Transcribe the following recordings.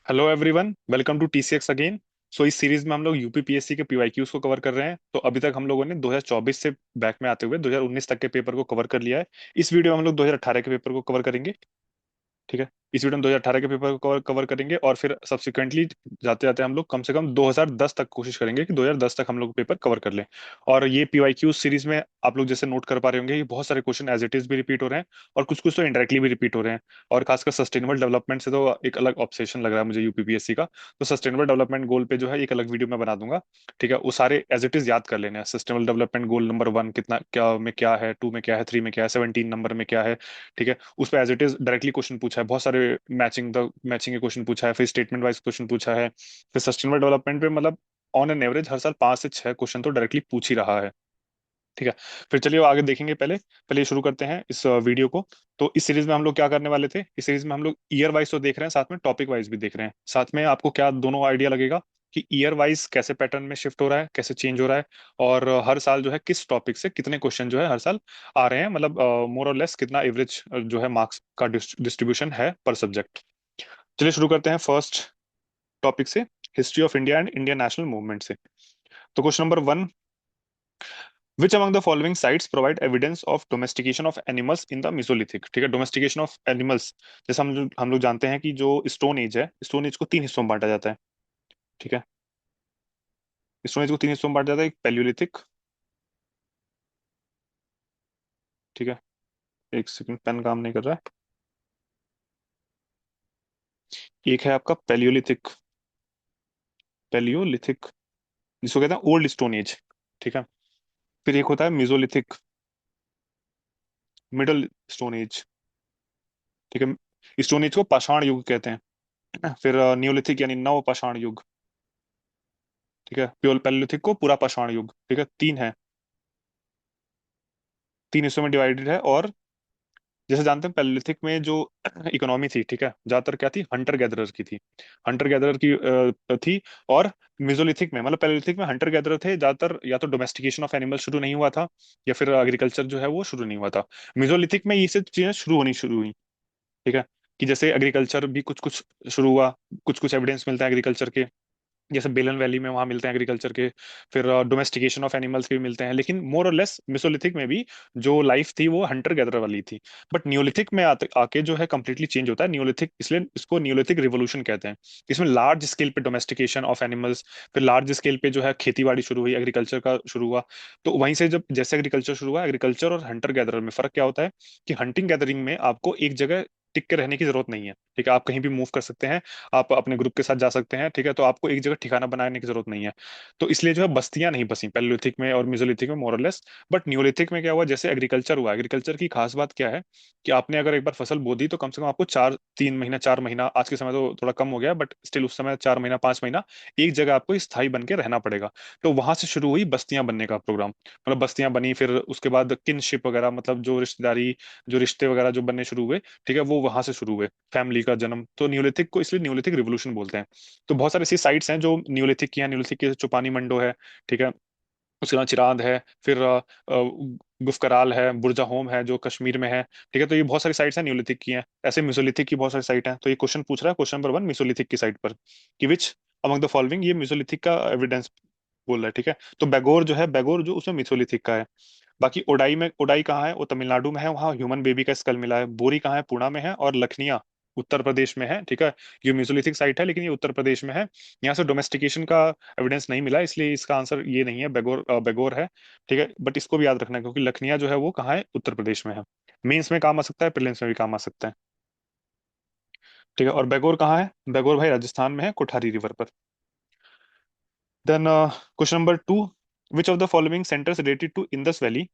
Hello everyone, welcome to TCX again. So इस series में हम लोग यूपीपीएससी के पीवाईक्यूज को कवर कर रहे हैं। तो अभी तक हम लोगों ने 2024 से बैक में आते हुए 2019 तक के पेपर को कवर कर लिया है। इस वीडियो में हम लोग 2018 के पेपर को कवर करेंगे। ठीक है। इस वीडियो में 2018 के पेपर को कवर करेंगे और फिर सब्सिक्वेंटली जाते जाते हम लोग कम से कम 2010 तक कोशिश करेंगे कि 2010 तक हम लोग पेपर कवर कर लें। और ये पीवाईक्यू सीरीज में आप लोग जैसे नोट कर पा रहे होंगे, ये बहुत सारे क्वेश्चन एज इट इज भी रिपीट हो रहे हैं और कुछ कुछ तो इनडायरेक्टली भी रिपीट हो रहे हैं। और खासकर सस्टेनेबल डेवलपमेंट से तो एक अलग ऑब्सेशन लग रहा है मुझे यूपीपीएससी का। तो सस्टेनेबल डेवलपमेंट गोल पे जो है एक अलग वीडियो में बना दूंगा। ठीक है, वो सारे एज इट इज याद कर लेने हैं। सस्टेनेबल डेवलपमेंट गोल नंबर 1 कितना क्या में क्या है, 2 में क्या है, 3 में क्या है, 17 नंबर में क्या है। ठीक है, उस पर as it is directly question पूछा है, बहुत सारे मैचिंग के क्वेश्चन पूछा है, फिर स्टेटमेंट वाइज क्वेश्चन पूछा है, फिर सस्टेनेबल डेवलपमेंट पे मतलब ऑन एन एवरेज हर साल 5 से 6 क्वेश्चन तो डायरेक्टली पूछ ही रहा है। ठीक है। फिर चलिए वो आगे देखेंगे। पहले पहले शुरू करते हैं इस वीडियो को। तो इस सीरीज में हम लोग क्या करने वाले थे, इस सीरीज में हम लोग ईयर वाइज तो देख रहे हैं, साथ में टॉपिक वाइज भी देख रहे हैं। साथ में आपको क्या दोनों आइडिया लगेगा कि ईयर वाइज कैसे पैटर्न में शिफ्ट हो रहा है, कैसे चेंज हो रहा है, और हर साल जो है किस टॉपिक से कितने क्वेश्चन जो है हर साल आ रहे हैं, मतलब मोर और लेस कितना एवरेज जो है मार्क्स का डिस्ट्रीब्यूशन है पर सब्जेक्ट। चलिए शुरू करते हैं फर्स्ट टॉपिक से, history of India and Indian national movement से। तो question number 1, which among the following sites provide evidence of domestication of animals in the Mesolithic. ठीक है, डोमेस्टिकेशन ऑफ एनिमल्स, जैसे हम लोग जानते हैं कि जो स्टोन एज है, स्टोन एज को 3 हिस्सों में बांटा जाता है। ठीक है, स्टोन एज को 3 हिस्सों में बांटा जाता है। एक पैलियोलिथिक, ठीक है, एक सेकंड पेन काम नहीं कर रहा है। एक है आपका पैलियोलिथिक, पैलियोलिथिक जिसको कहते हैं ओल्ड स्टोन एज। ठीक है, फिर एक होता है मेसोलिथिक, मिडल स्टोन एज। ठीक है, स्टोन एज को पाषाण युग कहते हैं। फिर नियोलिथिक यानी नव पाषाण युग। ठीक है, प्योल पैलियोलिथिक को पूरा पाषाण युग। ठीक है, तीन है, 3 हिस्सों में डिवाइडेड है। और जैसे जानते हैं पैलियोलिथिक में जो इकोनॉमी थी, ठीक है, ज्यादातर क्या थी, हंटर गैदरर की थी। हंटर गैदरर की थी। और मेसोलिथिक में मतलब पैलियोलिथिक में हंटर गैदरर थे ज्यादातर, या तो डोमेस्टिकेशन ऑफ एनिमल शुरू नहीं हुआ था, या फिर एग्रीकल्चर जो है वो शुरू नहीं हुआ था। मेसोलिथिक में ये सब चीजें शुरू हुई। ठीक है, कि जैसे एग्रीकल्चर भी कुछ कुछ शुरू हुआ, कुछ कुछ एविडेंस मिलता है एग्रीकल्चर के, जैसे बेलन वैली में वहां मिलते हैं एग्रीकल्चर के। फिर डोमेस्टिकेशन ऑफ एनिमल्स के भी मिलते हैं, लेकिन मोर और लेस मेसोलिथिक में भी जो लाइफ थी वो हंटर गैदर वाली थी। बट नियोलिथिक में आके जो है कंप्लीटली चेंज होता है नियोलिथिक, इसलिए इसको नियोलिथिक रिवोल्यूशन कहते हैं। इसमें लार्ज स्केल पे डोमेस्टिकेशन ऑफ एनिमल्स, फिर लार्ज स्केल पे जो है खेती बाड़ी शुरू हुई, एग्रीकल्चर का शुरू हुआ। तो वहीं से जब जैसे एग्रीकल्चर शुरू हुआ, एग्रीकल्चर और हंटर गैदरर में फर्क क्या होता है कि हंटिंग गैदरिंग में आपको एक जगह टिक के रहने की जरूरत नहीं है। ठीक है, आप कहीं भी मूव कर सकते हैं, आप अपने ग्रुप के साथ जा सकते हैं। ठीक है, तो आपको एक जगह ठिकाना बनाने की जरूरत नहीं है। तो इसलिए जो है बस्तियां नहीं बसी पैलियोलिथिक में और मेसोलिथिक में मोरलेस। बट न्यूलिथिक में क्या हुआ, जैसे एग्रीकल्चर हुआ, एग्रीकल्चर की खास बात क्या है कि आपने अगर एक बार फसल बो दी तो कम से कम आपको 4 3 महीना 4 महीना, आज के समय तो थोड़ा कम हो गया बट स्टिल उस समय 4 महीना 5 महीना एक जगह आपको स्थायी बन के रहना पड़ेगा। तो वहां से शुरू हुई बस्तियां बनने का प्रोग्राम, मतलब बस्तियां बनी, फिर उसके बाद किनशिप वगैरह, मतलब जो रिश्तेदारी, जो रिश्ते वगैरह जो बनने शुरू हुए। ठीक है, वो वहां से शुरू हुए, फैमिली का जन्म। तो न्यूलिथिक को इसलिए न्यूलिथिक रिवोल्यूशन बोलते हैं। तो बहुत सारी ऐसी साइट्स हैं जो न्यूलिथिक की हैं। न्यूलिथिक की चुपानी मंडो है। ठीक है, उसके अलावा चिरांद है, फिर गुफकराल है, बुर्जा होम है जो कश्मीर में है। ठीक है, तो ये बहुत सारी साइट्स हैं न्यूलिथिक की हैं। ऐसे मिसोलिथिक की बहुत सारी साइट हैं। तो ये क्वेश्चन पूछ रहा है, क्वेश्चन नंबर 1 मिसोलिथिक की साइट पर, कि विच अमंग द फॉलोइंग, ये मिसोलिथिक का एविडेंस बोल रहा है। ठीक है, तो बेगोर जो है, बेगोर जो उसमें मिसोलिथिक का है। बाकी ओडाई में, ओडाई कहाँ है, वो तमिलनाडु में है, वहाँ ह्यूमन बेबी का स्कल मिला है। बोरी कहाँ है, पुणे में है। और लखनिया उत्तर प्रदेश में है। ठीक है, ये म्यूजोलिथिक साइट है लेकिन ये उत्तर प्रदेश में है। यहाँ से डोमेस्टिकेशन का एविडेंस नहीं मिला, इसलिए इसका आंसर ये नहीं है, बेगोर बेगोर है। ठीक है, बट इसको भी याद रखना क्योंकि लखनिया जो है वो कहाँ है, उत्तर प्रदेश में है। मेंस में काम आ सकता है, प्रीलिम्स में भी काम आ सकता है। ठीक है, और बेगोर कहाँ है, बेगोर भाई राजस्थान में है, कोठारी रिवर पर। Then question number 2, which of the following centres related to Indus valley,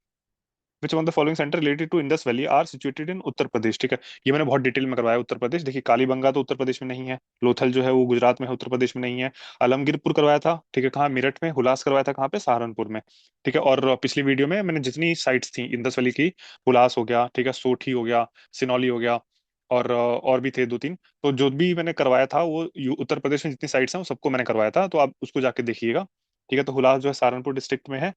which one the following centre related to Indus valley are situated in Uttar Pradesh. ठीक है, ये मैंने बहुत डिटेल में करवाया। उत्तर प्रदेश देखिए, कालीबंगा तो उत्तर प्रदेश में नहीं है, लोथल जो है वो गुजरात में है, उत्तर प्रदेश में नहीं है। आलमगीरपुर करवाया था, ठीक है, कहाँ, मेरठ में। हुलास करवाया था कहाँ पे, सहारनपुर में। ठीक है, और पिछली वीडियो में मैंने जितनी साइट्स थी इंडस वैली की, हुलास हो गया, ठीक है, सोठी हो गया, सिनौली हो गया, और भी थे 2 3। तो जो भी मैंने करवाया था वो उत्तर प्रदेश में जितनी साइट्स हैं वो सबको मैंने करवाया था, तो आप उसको जाके देखिएगा। ठीक है, तो हुलास जो है सहारनपुर डिस्ट्रिक्ट में है।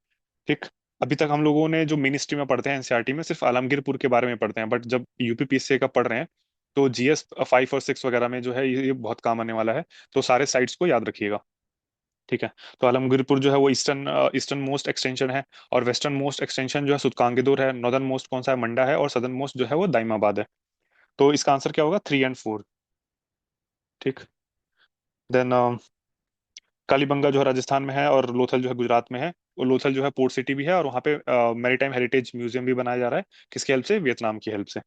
ठीक, अभी तक हम लोगों ने जो मिनिस्ट्री में पढ़ते हैं, एनसीईआरटी में सिर्फ आलमगीरपुर के बारे में पढ़ते हैं, बट जब यूपीपीएससी का पढ़ रहे हैं तो जीएस 5 और 6 वगैरह में जो है ये बहुत काम आने वाला है। तो सारे साइट्स को याद रखिएगा। ठीक है। तो आलमगीरपुर जो है वो ईस्टर्न ईस्टर्न मोस्ट एक्सटेंशन है, और वेस्टर्न मोस्ट एक्सटेंशन जो है सुतकांगेदुर है, नॉर्दर्न मोस्ट कौन सा है, मंडा है, और सदर्न मोस्ट जो है वो दाइमाबाद है। तो इसका आंसर क्या होगा, 3 और 4। ठीक। देन कालीबंगा जो है राजस्थान में है, और लोथल जो है गुजरात में है। और लोथल जो है पोर्ट सिटी भी है, और वहाँ पे मैरीटाइम हेरिटेज म्यूजियम भी बनाया जा रहा है। किसकी हेल्प से, वियतनाम की हेल्प से।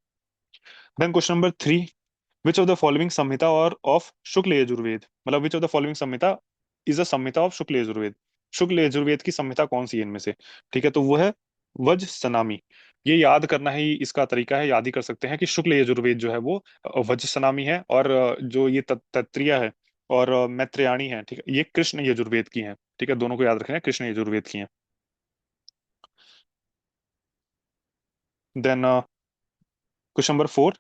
Then question number 3, which of the following Samhita are of Shukla Yajurveda, मतलब which of the following Samhita is a Samhita of Shukla Yajurveda. Shukla Yajurveda की संहिता कौन सी है इनमें से। ठीक है, तो वो है वज सनामी। ये याद करना ही इसका तरीका है, याद ही कर सकते हैं कि शुक्ल यजुर्वेद जो है वो वज सनामी है, और जो ये तत्त्रीय है और मैत्रेयाणी है, ठीक है, ये कृष्ण यजुर्वेद की है। ठीक है, दोनों को याद रखना है, कृष्ण यजुर्वेद की है। Then question number 4,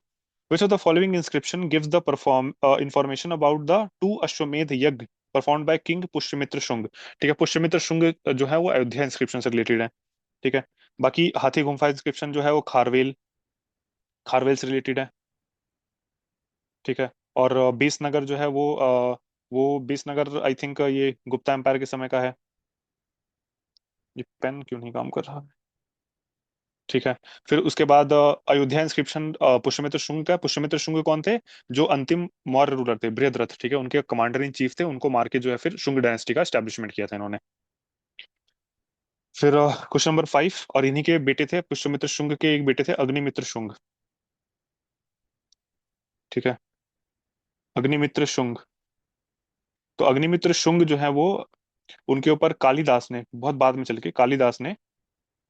which of the following inscription gives the information about the two अश्वमेध यज्ञ performed by king Pushyamitra Shunga. ठीक है, पुष्यमित्र शुंग जो है वो अयोध्या इंस्क्रिप्शन से रिलेटेड है। ठीक है। बाकी हाथी गुम्फा इंस्क्रिप्शन जो है वो खारवेल, खारवेल से रिलेटेड है। ठीक है। और बीसनगर जो है वो बीसनगर आई थिंक ये गुप्ता एम्पायर के समय का है। ये पेन क्यों नहीं काम कर रहा। ठीक है। फिर उसके बाद अयोध्या इंस्क्रिप्शन पुष्यमित्र शुंग का। पुष्यमित्र शुंग कौन थे, जो अंतिम मौर्य रूलर थे, बृहद्रथ। ठीक है, उनके कमांडर इन चीफ थे, उनको मार के जो है फिर शुंग डायनेस्टी का एस्टेब्लिशमेंट किया था इन्होंने। फिर क्वेश्चन नंबर 5, और इन्हीं के बेटे थे पुष्यमित्र शुंग के, एक बेटे थे अग्निमित्र शुंग। ठीक है, अग्निमित्र शुंग। तो अग्निमित्र शुंग जो है वो, उनके ऊपर कालिदास ने बहुत बाद में चल के, कालिदास ने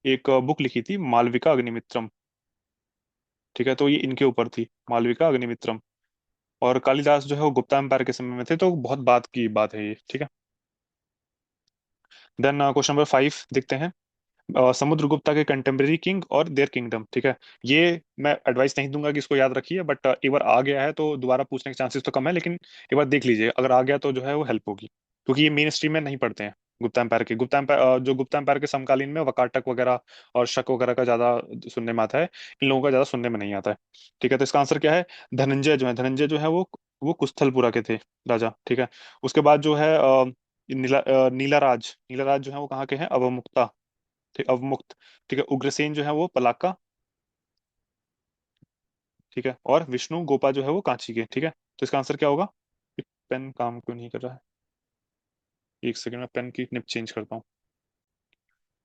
एक बुक लिखी थी मालविका अग्निमित्रम। ठीक है, तो ये इनके ऊपर थी, मालविका अग्निमित्रम। और कालिदास जो है वो गुप्ता एम्पायर के समय में थे, तो बहुत बात की बात है ये। ठीक है। देन क्वेश्चन नंबर 5 देखते हैं। समुद्रगुप्ता के कंटेम्प्रेरी किंग और देयर किंगडम। ठीक है, ये मैं एडवाइस नहीं दूंगा कि इसको याद रखिए, बट एक बार आ गया है तो दोबारा पूछने के चांसेस तो कम है, लेकिन एक बार देख लीजिए, अगर आ गया तो जो है वो हेल्प होगी, क्योंकि ये मेन स्ट्रीम में नहीं पढ़ते हैं। गुप्ता एम्पायर जो गुप्ता एम्पायर के समकालीन में वकाटक वगैरह और शक वगैरह का ज्यादा सुनने में आता है, इन लोगों का ज्यादा सुनने में नहीं आता है। ठीक है, तो इसका आंसर क्या है, धनंजय जो है वो कुस्थलपुरा के थे राजा। ठीक है। उसके बाद जो है नीलाराज जो है वो कहाँ के हैं, अवमुक्ता, ठीक, अवमुक्त। ठीक है, उग्रसेन जो है वो पलाक्का। ठीक है, और विष्णु गोपा जो है वो कांची के। ठीक है, तो इसका आंसर क्या होगा। पेन काम क्यों नहीं कर रहा है, एक सेकंड में पेन की निप चेंज करता हूँ।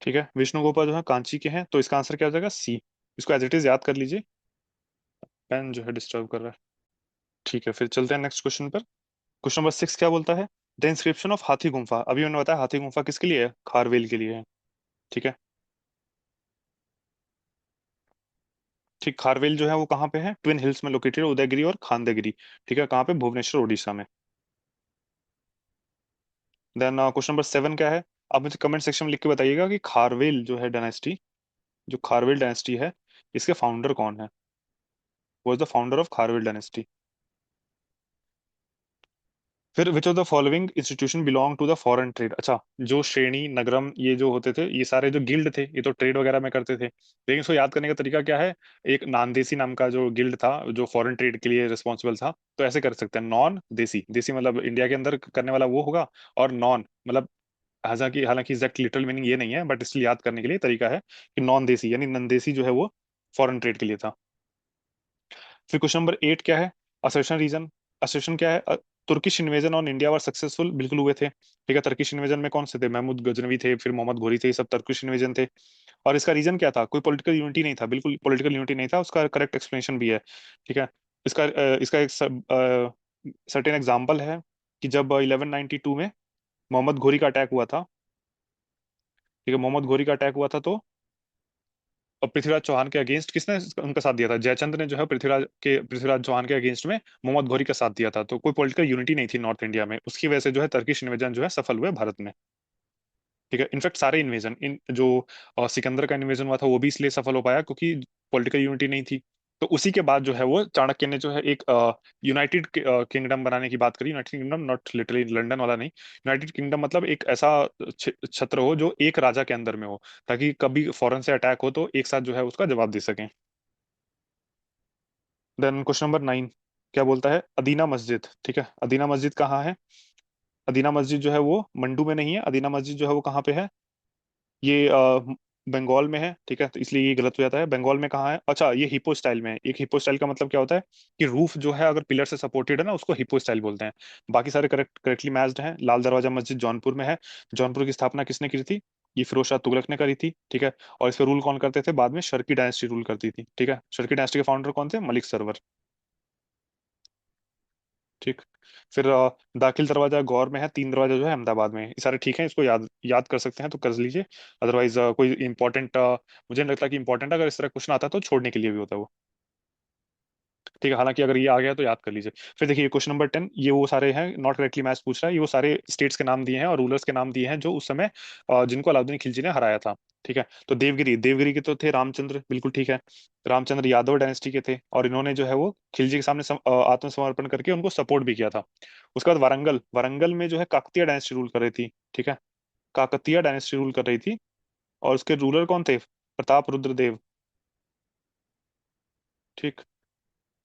ठीक है, विष्णु गोपा जो है कांची के हैं, तो इसका आंसर क्या हो जाएगा, सी। इसको एज इट इज याद कर लीजिए, पेन जो है डिस्टर्ब कर रहा है। ठीक है, फिर चलते हैं नेक्स्ट क्वेश्चन पर। क्वेश्चन नंबर 6 क्या बोलता है, द इंस्क्रिप्शन ऑफ हाथी गुम्फा। अभी मैंने बताया हाथी गुम्फा किसके लिए है, खारवेल के लिए है। ठीक है। ठीक, खारवेल जो है वो कहाँ पे है, ट्विन हिल्स में लोकेटेड, उदयगिरी और खांदेगिरी। ठीक है, कहाँ पे, भुवनेश्वर उड़ीसा में। देन क्वेश्चन नंबर 7 क्या है, आप मुझे कमेंट सेक्शन में लिख के बताइएगा कि खारवेल जो है डायनेस्टी, जो खारवेल डायनेस्टी है, इसके फाउंडर कौन है, was the founder of Kharavela dynasty. फिर which of the following institution belong to the foreign trade. अच्छा, जो श्रेणी नगरम ये जो होते थे, ये सारे जो गिल्ड थे, ये तो ट्रेड वगैरह में करते थे, लेकिन इसको याद करने का तरीका क्या है, एक नानदेसी नाम का जो गिल्ड था जो फॉरेन ट्रेड के लिए रिस्पॉन्सिबल था, तो ऐसे कर सकते हैं, नॉन देसी, देसी मतलब इंडिया के अंदर करने वाला वो होगा, और नॉन मतलब, हालांकि हालांकि एग्जैक्ट लिटरल मीनिंग ये नहीं है, बट इसलिए याद करने के लिए तरीका है कि नॉन देसी यानी नंदेसी जो है वो फॉरेन ट्रेड के लिए था। फिर क्वेश्चन नंबर 8 क्या है, असर्शन रीजन। असर्शन क्या है, Turkish invasion on India were successful, बिल्कुल हुए थे। ठीक है, तुर्किश इन्वेजन में कौन से थे, महमूद गजनवी थे, फिर मोहम्मद घोरी थे, ये सब तुर्किश इन्वेजन थे। और इसका रीजन क्या था, कोई पॉलिटिकल यूनिटी नहीं था, बिल्कुल पॉलिटिकल यूनिटी नहीं था, उसका करेक्ट एक्सप्लेनेशन भी है। ठीक है। इसका एक सर्टेन एग्जाम्पल है कि जब 1192 में मोहम्मद घोरी का अटैक हुआ था। ठीक है, मोहम्मद घोरी का अटैक हुआ था, तो और पृथ्वीराज चौहान के अगेंस्ट किसने उनका साथ दिया था, जयचंद ने जो है पृथ्वीराज चौहान के अगेंस्ट में मोहम्मद घोरी का साथ दिया था। तो कोई पॉलिटिकल यूनिटी नहीं थी नॉर्थ इंडिया में, उसकी वजह से जो है टर्किश इन्वेजन जो है सफल हुए भारत में। ठीक है, इनफैक्ट सारे इन्वेजन इन जो सिकंदर का इन्वेजन हुआ था वो भी इसलिए सफल हो पाया क्योंकि पॉलिटिकल यूनिटी नहीं थी। तो उसी के बाद जो है वो चाणक्य ने जो है एक यूनाइटेड किंगडम बनाने की बात करी, United kingdom, not literally London वाला नहीं, यूनाइटेड किंगडम मतलब एक ऐसा छत्र हो जो एक राजा के अंदर में हो, ताकि कभी फॉरेन से अटैक हो तो एक साथ जो है उसका जवाब दे सकें। देन क्वेश्चन नंबर 9 क्या बोलता है, अदीना मस्जिद, ठीक है, अदीना मस्जिद कहाँ है? अदीना मस्जिद जो है वो मंडू में नहीं है, अदीना मस्जिद जो है वो कहाँ पे है? ये बंगाल में है, ठीक है, तो इसलिए ये गलत हो जाता है। बंगाल में कहाँ है? अच्छा, ये हिप्पो स्टाइल में है। एक हिप्पो स्टाइल का मतलब क्या होता है कि रूफ जो है अगर पिलर से सपोर्टेड है ना, उसको हिप्पो स्टाइल बोलते हैं। बाकी सारे करेक्टली मैच्ड हैं। लाल दरवाजा मस्जिद जौनपुर में है। जौनपुर की स्थापना किसने की थी? ये फिरोज शाह तुगलक ने करी थी, ठीक है। और इस पे रूल कौन करते थे? बाद में शर्की डायनेस्टी रूल करती थी, ठीक है। शर्की डायनेस्टी के फाउंडर कौन थे? मलिक सरवर, ठीक। फिर दाखिल दरवाजा गौर में है, तीन दरवाजा जो है अहमदाबाद में है। ये सारे ठीक है, इसको याद याद कर सकते हैं तो कर लीजिए। अदरवाइज कोई इंपॉर्टेंट, मुझे नहीं लगता कि इंपॉर्टेंट, अगर इस तरह क्वेश्चन आता है तो छोड़ने के लिए भी होता है वो, ठीक है। हालांकि अगर ये आ गया तो याद कर लीजिए। फिर देखिए क्वेश्चन नंबर 10, ये वो सारे हैं नॉट करेक्टली मैच पूछ रहा है। ये वो सारे स्टेट्स के नाम दिए हैं और रूलर्स के नाम दिए हैं जो उस समय जिनको अलाउद्दीन खिलजी ने हराया था, ठीक है। तो देवगिरी, देवगिरी के तो थे रामचंद्र, बिल्कुल ठीक है। रामचंद्र यादव डायनेस्टी के थे और इन्होंने जो है वो खिलजी के सामने आत्मसमर्पण करके उनको सपोर्ट भी किया था। उसके बाद वारंगल, वारंगल में जो है काकतीय डायनेस्टी रूल कर रही थी, ठीक है। काकतीय डायनेस्टी रूल कर रही थी और उसके रूलर कौन थे? प्रताप रुद्र देव, ठीक।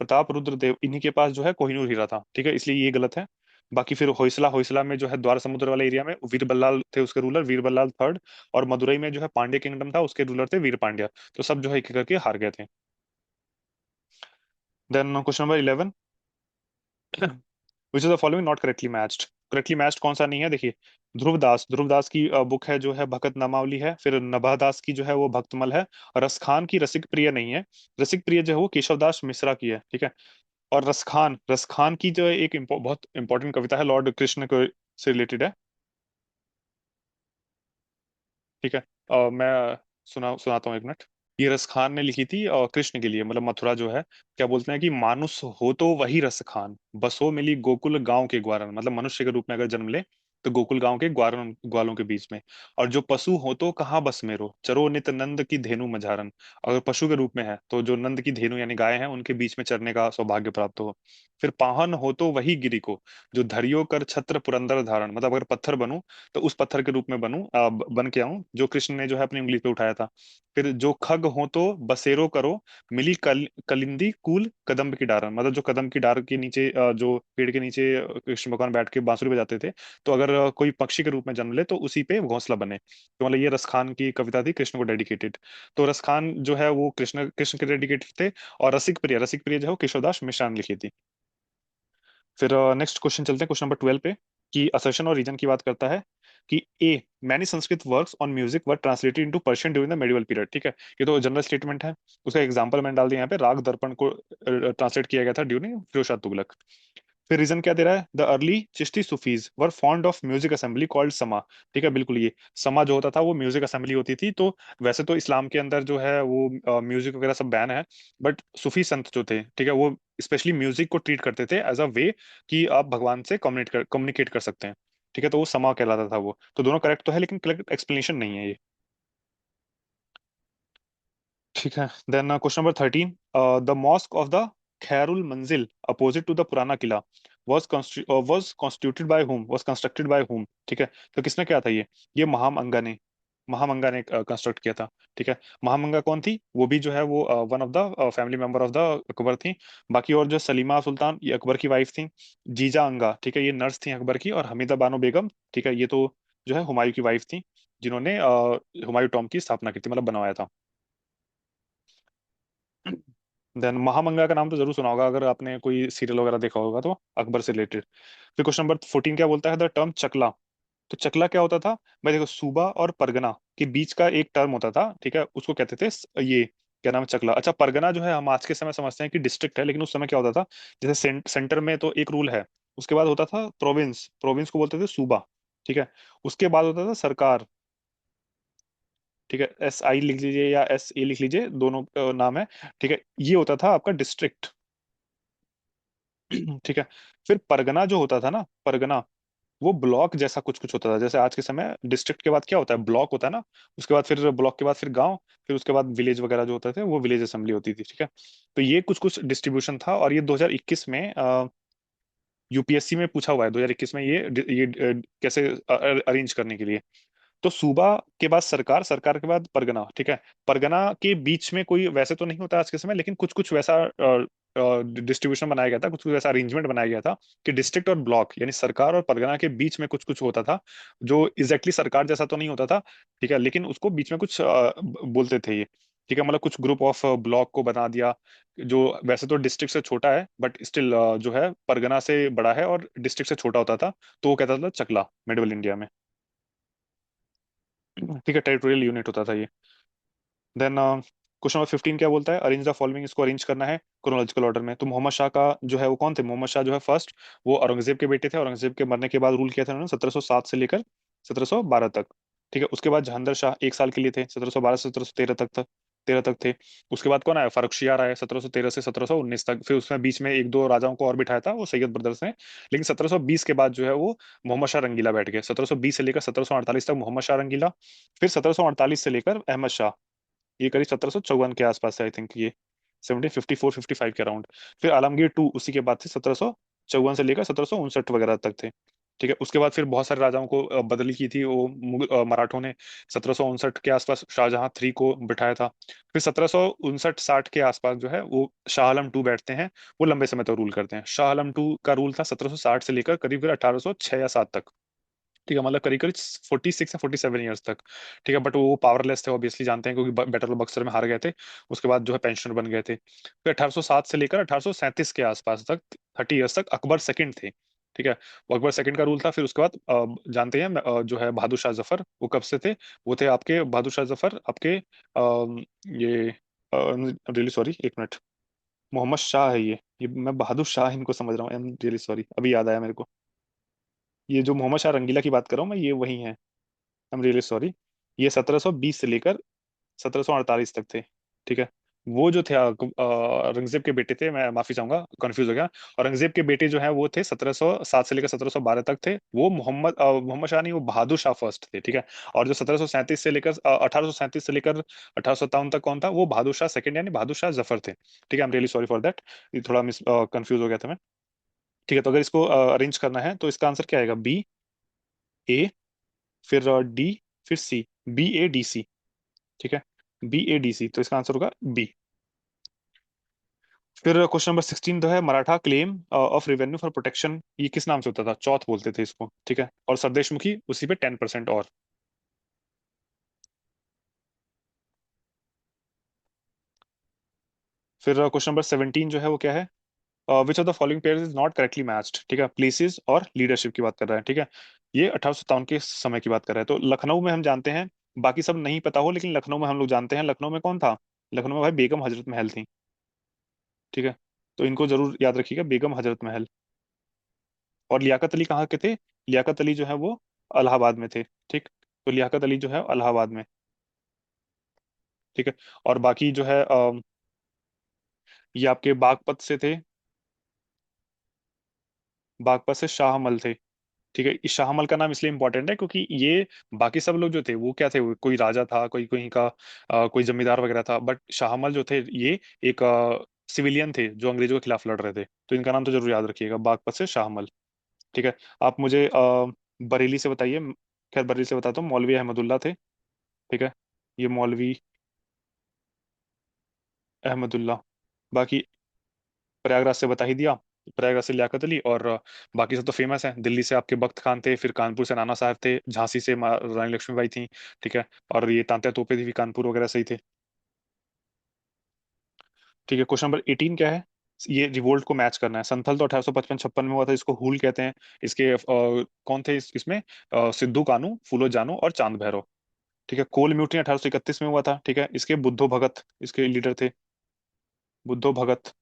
प्रताप रुद्र देव, इन्हीं के पास जो है कोहिनूर हीरा था, ठीक है, इसलिए ये गलत है। बाकी फिर होयसला, होयसला में जो है द्वार समुद्र वाले एरिया में वीर बल्लाल थे उसके रूलर, वीर बल्लाल थर्ड। और मदुरई में जो है पांड्य किंगडम था, उसके रूलर थे वीर पांड्या। तो सब जो है एक एक करके हार गए थे। Then question number 11, which is the following not correctly matched? Correctly matched कौन सा नहीं है? देखिए, ध्रुवदास, ध्रुवदास की बुक है जो है भगत नामावली है। फिर नभादास की जो है वो भक्तमल है। रस खान की रसिक प्रिय नहीं है। रसिक प्रिय जो है वो केशवदास मिश्रा की है, ठीक है। और रसखान, रसखान की जो है एक बहुत इंपॉर्टेंट कविता है, लॉर्ड कृष्ण को से रिलेटेड है, ठीक है। मैं सुनाता हूँ, एक मिनट। ये रसखान ने लिखी थी कृष्ण के लिए, मतलब मथुरा जो है। क्या बोलते हैं कि मानुष हो तो वही रसखान, बसो मिली गोकुल गांव के ग्वारन, मतलब मनुष्य के रूप में अगर जन्म ले तो गोकुल गांव के ग्वारन, ग्वालों के बीच में। और जो पशु हो तो कहाँ बस मेरो, चरो नित नंद की धेनु मझारन। अगर पशु के रूप में है तो जो नंद की धेनु यानी गाय है उनके बीच में चरने का सौभाग्य प्राप्त हो। फिर पाहन हो तो वही गिरी को, जो धरियो कर छत्र पुरंदर धारण, मतलब अगर पत्थर बनूं तो उस पत्थर के रूप में बनूं, बन के आऊं जो कृष्ण ने जो है अपनी उंगली पे उठाया था। फिर जो खग हो तो बसेरो करो, मिली कलिंदी कूल कदम्ब की डार, मतलब जो कदम की डार के नीचे, जो पेड़ के नीचे कृष्ण भगवान बैठ के बांसुरी बजाते थे। तो अगर कोई पक्षी के रूप में जन्म ले तो उसी पे घोंसला बने। तो मतलब ये रसखान की कविता थी, कृष्ण को डेडिकेटेड। तो रसखान जो है वो कृष्ण कृष्ण के डेडिकेटेड थे। और रसिक प्रिय, रसिक प्रिय जो है वो केशवदास मिश्रा ने लिखी थी। फिर नेक्स्ट क्वेश्चन चलते हैं, क्वेश्चन नंबर 12 पे, कि असर्शन और रीजन की बात करता है कि ए many Sanskrit works on music were translated into Persian during the medieval period, ठीक है। ये तो जनरल स्टेटमेंट है। उसका एग्जांपल मैंने डाल दिया यहाँ पे, राग दर्पण को ट्रांसलेट किया गया था ड्यूरिंग फिरोज शाह तुगलक। फिर रीजन क्या दे रहा है? The early Chishti Sufis were fond of music assembly called समा, ठीक है, बिल्कुल। ये समा जो होता था वो म्यूजिक असेंबली होती थी। तो वैसे तो इस्लाम के अंदर जो है वो म्यूजिक वगैरह सब बैन है, बट सूफी संत जो थे, ठीक है, वो स्पेशली म्यूजिक को ट्रीट करते थे एज अ वे कि आप भगवान से कम्युनिकेट कर सकते हैं, ठीक है। तो वो समा कहलाता था वो। तो दोनों करेक्ट तो है लेकिन करेक्ट एक्सप्लेनेशन नहीं है ये, ठीक है। Then question number 13, the mosque of the Khairul Manzil opposite to the पुराना किला was constituted by whom, was constructed by whom, ठीक है। तो किसने किया था ये महामंगा ने, महामंगा ने कंस्ट्रक्ट किया था, ठीक है। महामंगा कौन थी? वो भी जो है वो one of the family member of the Akbar थी। बाकी और जो सलीमा सुल्तान, ये अकबर की वाइफ थी। जीजा अंगा, ठीक है, ये नर्स थी अकबर की। और हमीदा बानो बेगम, ठीक है, ये तो जो है हुमायूं की वाइफ थी, जिन्होंने हुमायूं टॉम की स्थापना की थी, मतलब बनवाया था। देन महामंगा का नाम तो जरूर सुना होगा अगर आपने कोई सीरियल वगैरह देखा होगा तो, अकबर से रिलेटेड। फिर क्वेश्चन नंबर 14 क्या बोलता है? द टर्म चकला, तो चकला क्या होता था? भाई देखो, सूबा और परगना के बीच का एक टर्म होता था, ठीक है, उसको कहते थे ये क्या नाम है, चकला। अच्छा, परगना जो है हम आज के समय समझते हैं कि डिस्ट्रिक्ट है, लेकिन उस समय क्या होता था, जैसे सेंटर में तो एक रूल है, उसके बाद होता था प्रोविंस, प्रोविंस को बोलते थे सूबा, ठीक है। उसके बाद होता था सरकार, ठीक है, SI लिख लीजिए या SE लिख लीजिए, दोनों नाम है, ठीक है। ये होता था आपका डिस्ट्रिक्ट, ठीक है। फिर परगना जो होता था ना, परगना, वो ब्लॉक जैसा कुछ कुछ होता था। जैसे आज के समय डिस्ट्रिक्ट के बाद क्या होता है? ब्लॉक होता है ना। उसके बाद फिर ब्लॉक के बाद फिर गांव, फिर उसके बाद विलेज वगैरह जो होते थे वो विलेज असेंबली होती थी, ठीक है। तो ये कुछ कुछ डिस्ट्रीब्यूशन था और ये 2021 में यूपीएससी में पूछा हुआ है, 2021 में ये कैसे अरेंज करने के लिए। तो सूबा के बाद सरकार, सरकार के बाद परगना, ठीक है। परगना के बीच में कोई वैसे तो नहीं होता आज के समय, लेकिन कुछ कुछ वैसा डिस्ट्रीब्यूशन बनाया गया था, कुछ कुछ वैसा अरेंजमेंट बनाया गया था कि डिस्ट्रिक्ट और ब्लॉक यानी सरकार और परगना के बीच में कुछ कुछ होता था, जो एग्जैक्टली सरकार जैसा तो नहीं होता था, ठीक है, लेकिन उसको बीच में कुछ बोलते थे ये, ठीक है। मतलब कुछ ग्रुप ऑफ ब्लॉक को बना दिया, जो वैसे तो डिस्ट्रिक्ट से छोटा है बट स्टिल जो है परगना से बड़ा है और डिस्ट्रिक्ट से छोटा होता था, तो वो कहता था चकला, मिडिवल इंडिया में। ठीक है, टेरिटोरियल यूनिट होता था ये। देन क्वेश्चन नंबर 15 क्या बोलता है, अरेंज द फॉलोइंग, इसको अरेंज करना है क्रोनोलॉजिकल ऑर्डर में। तो मोहम्मद शाह का जो है वो कौन थे, मोहम्मद शाह जो है फर्स्ट, वो औरंगजेब के बेटे थे, औरंगजेब के मरने के बाद रूल किया था उन्होंने 1707 से लेकर 1712 तक, ठीक है। उसके बाद जहांगीर शाह 1 साल के लिए थे, 1712 से 1713 तक, 13 तक थे। उसके बाद कौन आया, फारुखशियार आया 1713 से 1719 तक, फिर उसमें बीच में एक दो राजाओं को और बिठाया था, वो सैयद ब्रदर्स ने। लेकिन 1720 के बाद जो है वो मोहम्मद शाह रंगीला बैठ गए, 1720 से लेकर 1748 तक मोहम्मद शाह रंगीला। फिर 1748 से लेकर अहमद शाह, ये करीब 1754 के आसपास है आई थिंक ये, 1754-55 के अराउंड। फिर आलमगीर टू उसी के बाद थे, 1754 से लेकर 1759 वगैरह तक थे, ठीक है। उसके बाद फिर बहुत सारे राजाओं को बदली की थी वो मराठों ने, 1759 के आसपास शाहजहां थ्री को बिठाया था। फिर 1759-60 के आसपास जो है वो शाह आलम टू बैठते हैं, वो लंबे समय तक रूल करते हैं। शाह आलम टू का रूल था 1760 से लेकर करीब 1806 या 7 तक, ठीक है, मतलब करीब करीब 46 या 47 ईयर्स तक, ठीक है। बट वो पावरलेस थे ऑब्वियसली, जानते हैं, क्योंकि बेटर बक्सर में हार गए थे, उसके बाद जो है पेंशनर बन गए थे। फिर 1807 से लेकर 1837 के आसपास तक, 30 ईयर्स तक अकबर सेकंड थे, ठीक है। वो अकबर सेकंड का रूल था। फिर उसके बाद जानते हैं जो है बहादुर शाह जफर, वो कब से थे, वो थे आपके बहादुर शाह जफर आपके ये रियली सॉरी, एक मिनट, मोहम्मद शाह है ये मैं बहादुर शाह इनको समझ रहा हूँ, आई एम रियली सॉरी, अभी याद आया मेरे को। ये जो मोहम्मद शाह रंगीला की बात कर रहा हूँ मैं, ये वही है, आई एम रियली सॉरी। ये 1720 से लेकर 1748 तक थे, ठीक है। वो जो थे औरंगजेब के बेटे थे, मैं माफी चाहूंगा कंफ्यूज हो गया। औरंगजेब के बेटे जो है वो थे 1707 से लेकर 1712 तक थे, वो मोहम्मद शाह नहीं, वो बहादुर शाह फर्स्ट थे, ठीक है। और जो 1737 से लेकर 1837 से लेकर 1857 तक कौन था, वो बहादुर शाह सेकंड यानी बहादुर शाह जफर थे, ठीक है। आई am really sorry for that, ये थोड़ा मिस कंफ्यूज हो गया था मैं, ठीक है। तो अगर इसको अरेंज करना है तो इसका आंसर क्या आएगा, बी, ए, फिर डी, फिर सी, BADC, ठीक है, BADC, तो इसका आंसर होगा बी। फिर क्वेश्चन नंबर 16 जो है, Maratha claim of revenue for protection, ये किस नाम से होता था, चौथ बोलते थे इसको, ठीक है। और सरदेशमुखी उसी पे 10% और। फिर क्वेश्चन नंबर 17 जो है वो क्या है, which of the following pairs is not correctly matched, ठीक है, प्लेसेस और लीडरशिप की बात कर रहा है, ठीक है। ये 1857 के समय की बात कर रहा है। तो लखनऊ में हम जानते हैं, बाकी सब नहीं पता हो, लेकिन लखनऊ में हम लोग जानते हैं, लखनऊ में कौन था, लखनऊ में भाई बेगम हजरत महल थी, ठीक है। तो इनको जरूर याद रखिएगा, बेगम हजरत महल। और लियाकत अली कहाँ के थे, लियाकत अली जो है वो इलाहाबाद में थे, ठीक। तो लियाकत अली जो है इलाहाबाद में, ठीक है। और बाकी जो है ये आपके बागपत से थे, बागपत से शाहमल थे, ठीक है। इस शाहमल का नाम इसलिए इंपॉर्टेंट है क्योंकि ये, बाकी सब लोग जो थे वो क्या थे, कोई राजा था, कोई कोई का कोई जमींदार वगैरह था, बट शाहमल जो थे ये एक सिविलियन थे जो अंग्रेजों के खिलाफ लड़ रहे थे। तो इनका नाम तो जरूर याद रखिएगा, बागपत से शाहमल, ठीक है। आप मुझे बरेली से बताइए, खैर बरेली से बताता हूँ, मौलवी अहमदुल्ला थे, ठीक है, ये मौलवी अहमदुल्ला। बाकी प्रयागराज से बता ही दिया, प्रयागराज से लियाकत अली, और बाकी सब तो फेमस है, दिल्ली से आपके बख्त खान थे, फिर कानपुर से नाना साहब थे, झांसी से रानी लक्ष्मीबाई थी, ठीक है। और ये तांत्या तोपे थी भी कानपुर वगैरह से ही थे, ठीक है। क्वेश्चन नंबर 18 क्या है, ये रिवोल्ट को मैच करना है। संथल तो 1855-56 में हुआ था, इसको हूल कहते हैं। इसके कौन थे इसमें, सिद्धू कानू, फूलो जानू और चांद भैरव, ठीक है। कोल म्यूटिनी 1831 में हुआ था, ठीक है। इसके बुद्धो भगत इसके लीडर थे, बुद्धो भगत,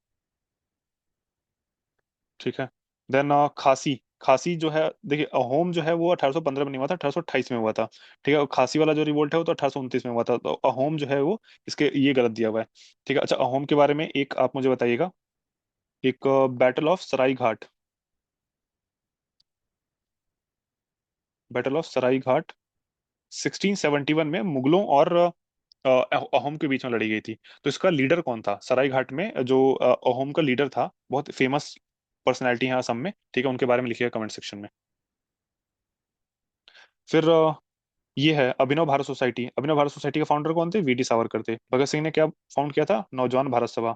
ठीक है। देन खासी, खासी जो है देखिए, अहोम जो है वो 1815 में नहीं हुआ था, 1828 में हुआ था, ठीक है। और खासी वाला जो रिवोल्ट है वो तो 1829 में हुआ था। तो अहोम जो है वो, इसके ये गलत दिया हुआ है, ठीक है। अच्छा, अहोम के बारे में एक आप मुझे बताइएगा, एक battle of Sarai Ghat, battle of Sarai Ghat 1671 में मुगलों और अहोम के बीच में लड़ी गई थी। तो इसका लीडर कौन था, सराय घाट में जो अहोम का लीडर था, बहुत फेमस पर्सनैलिटी है असम में, ठीक है, उनके बारे में लिखिएगा कमेंट सेक्शन में। फिर ये है अभिनव भारत सोसाइटी। अभिनव भारत सोसाइटी के फाउंडर कौन थे? वीडी सावरकर थे। भगत सिंह ने क्या फाउंड किया था? नौजवान भारत सभा।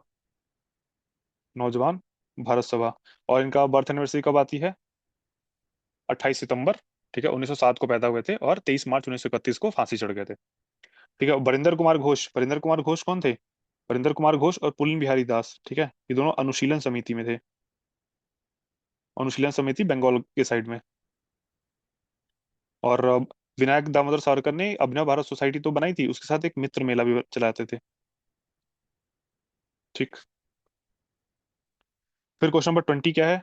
नौजवान भारत सभा। और इनका बर्थ एनिवर्सरी कब आती है? 28 सितंबर, ठीक है, 1907 को पैदा हुए थे और 23 मार्च 1931 को फांसी चढ़ गए थे। ठीक है। वरिंदर कुमार घोष, वरिंदर कुमार घोष कौन थे? वरिंदर कुमार घोष और पुलिन बिहारी दास, ठीक है, ये दोनों अनुशीलन समिति में थे। अनुशीलन समिति बंगाल के साइड में। और विनायक दामोदर सावरकर ने अभिनव भारत सोसाइटी तो बनाई थी, उसके साथ एक मित्र मेला भी चलाते थे। ठीक। फिर क्वेश्चन नंबर 20 क्या है?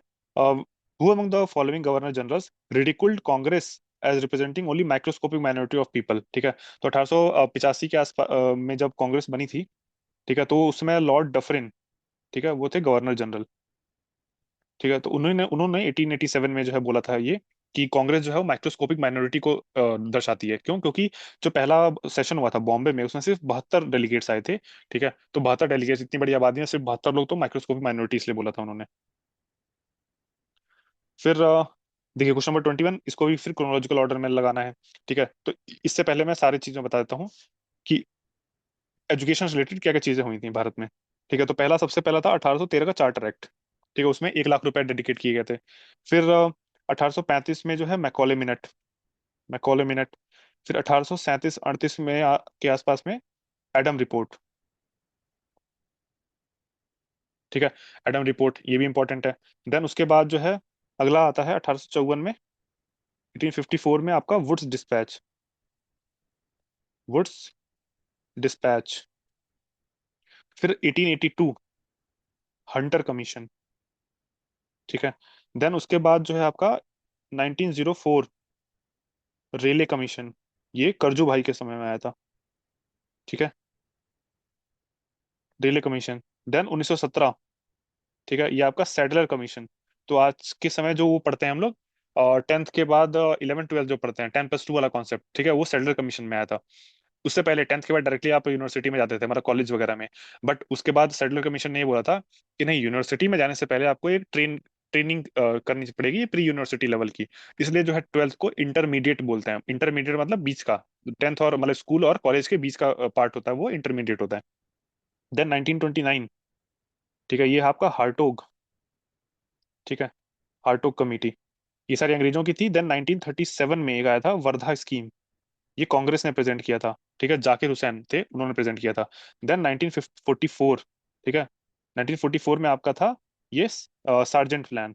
Who among the following governor generals ridiculed Congress as representing only microscopic minority of people. ठीक है। तो 1885 के आसपास में जब कांग्रेस बनी थी, ठीक है, तो उसमें लॉर्ड डफरिन, ठीक है, वो थे गवर्नर जनरल। ठीक है। तो उन्होंने उन्होंने 1887 में जो है बोला था ये, कि कांग्रेस जो है वो माइक्रोस्कोपिक माइनॉरिटी को दर्शाती है। क्यों? क्योंकि जो पहला सेशन हुआ था बॉम्बे में, उसमें सिर्फ 72 डेलीगेट्स आए थे। ठीक है। तो 72 डेलीगेट्स, इतनी बड़ी आबादी में सिर्फ 72 लोग, तो माइक्रोस्कोपिक माइनॉरिटी इसलिए बोला था उन्होंने। फिर देखिए क्वेश्चन नंबर 21, इसको भी फिर क्रोनोलॉजिकल ऑर्डर में लगाना है। ठीक है। तो इससे पहले मैं सारी चीजें बता देता हूँ कि एजुकेशन से रिलेटेड क्या क्या चीजें हुई थी भारत में। ठीक है। तो पहला, सबसे पहला था 1813 का चार्टर एक्ट। ठीक है। उसमें 1 लाख रुपए डेडिकेट किए गए थे। फिर 1835 में जो है मैकॉले मिनट, मैकॉले मिनट। फिर 1837-38 में के आसपास में एडम रिपोर्ट। ठीक है। एडम रिपोर्ट ये भी इंपॉर्टेंट है। देन उसके बाद जो है अगला आता है 1854 में, 1854 में आपका वुड्स डिस्पैच, वुड्स डिस्पैच। फिर 1882 हंटर कमीशन। ठीक है। देन उसके बाद जो है आपका 1904 रेले कमीशन, ये करजू भाई के समय में आया था। ठीक है। रेले कमीशन। देन 1917, ठीक है, ये आपका सैडलर कमीशन। तो आज के समय जो वो पढ़ते हैं हम लोग, और 10th के बाद 11 12 जो पढ़ते हैं, 10+2 वाला कॉन्सेप्ट, ठीक है, वो सैडलर कमीशन में आया था। उससे पहले 10th के बाद डायरेक्टली आप यूनिवर्सिटी में जाते थे, मतलब कॉलेज वगैरह में। बट उसके बाद सैडलर कमीशन ने ये बोला था कि नहीं, यूनिवर्सिटी में जाने से पहले आपको एक ट्रेनिंग करनी पड़ेगी प्री यूनिवर्सिटी लेवल की। इसलिए जो है 12th को इंटरमीडिएट बोलते हैं। इंटरमीडिएट मतलब बीच का, 10th और मतलब स्कूल और कॉलेज के बीच का पार्ट होता है, वो इंटरमीडिएट होता है। देन 1929, ठीक है, ये है आपका हार्टोग। ठीक है। हार्टोग कमेटी, ये सारी अंग्रेजों की थी। देन 1937 में एक आया था वर्धा स्कीम, ये कांग्रेस ने प्रेजेंट किया था। ठीक है। जाकिर हुसैन थे, उन्होंने प्रेजेंट किया था। देन 1944, ठीक है, 1944 में आपका था ये सार्जेंट प्लान।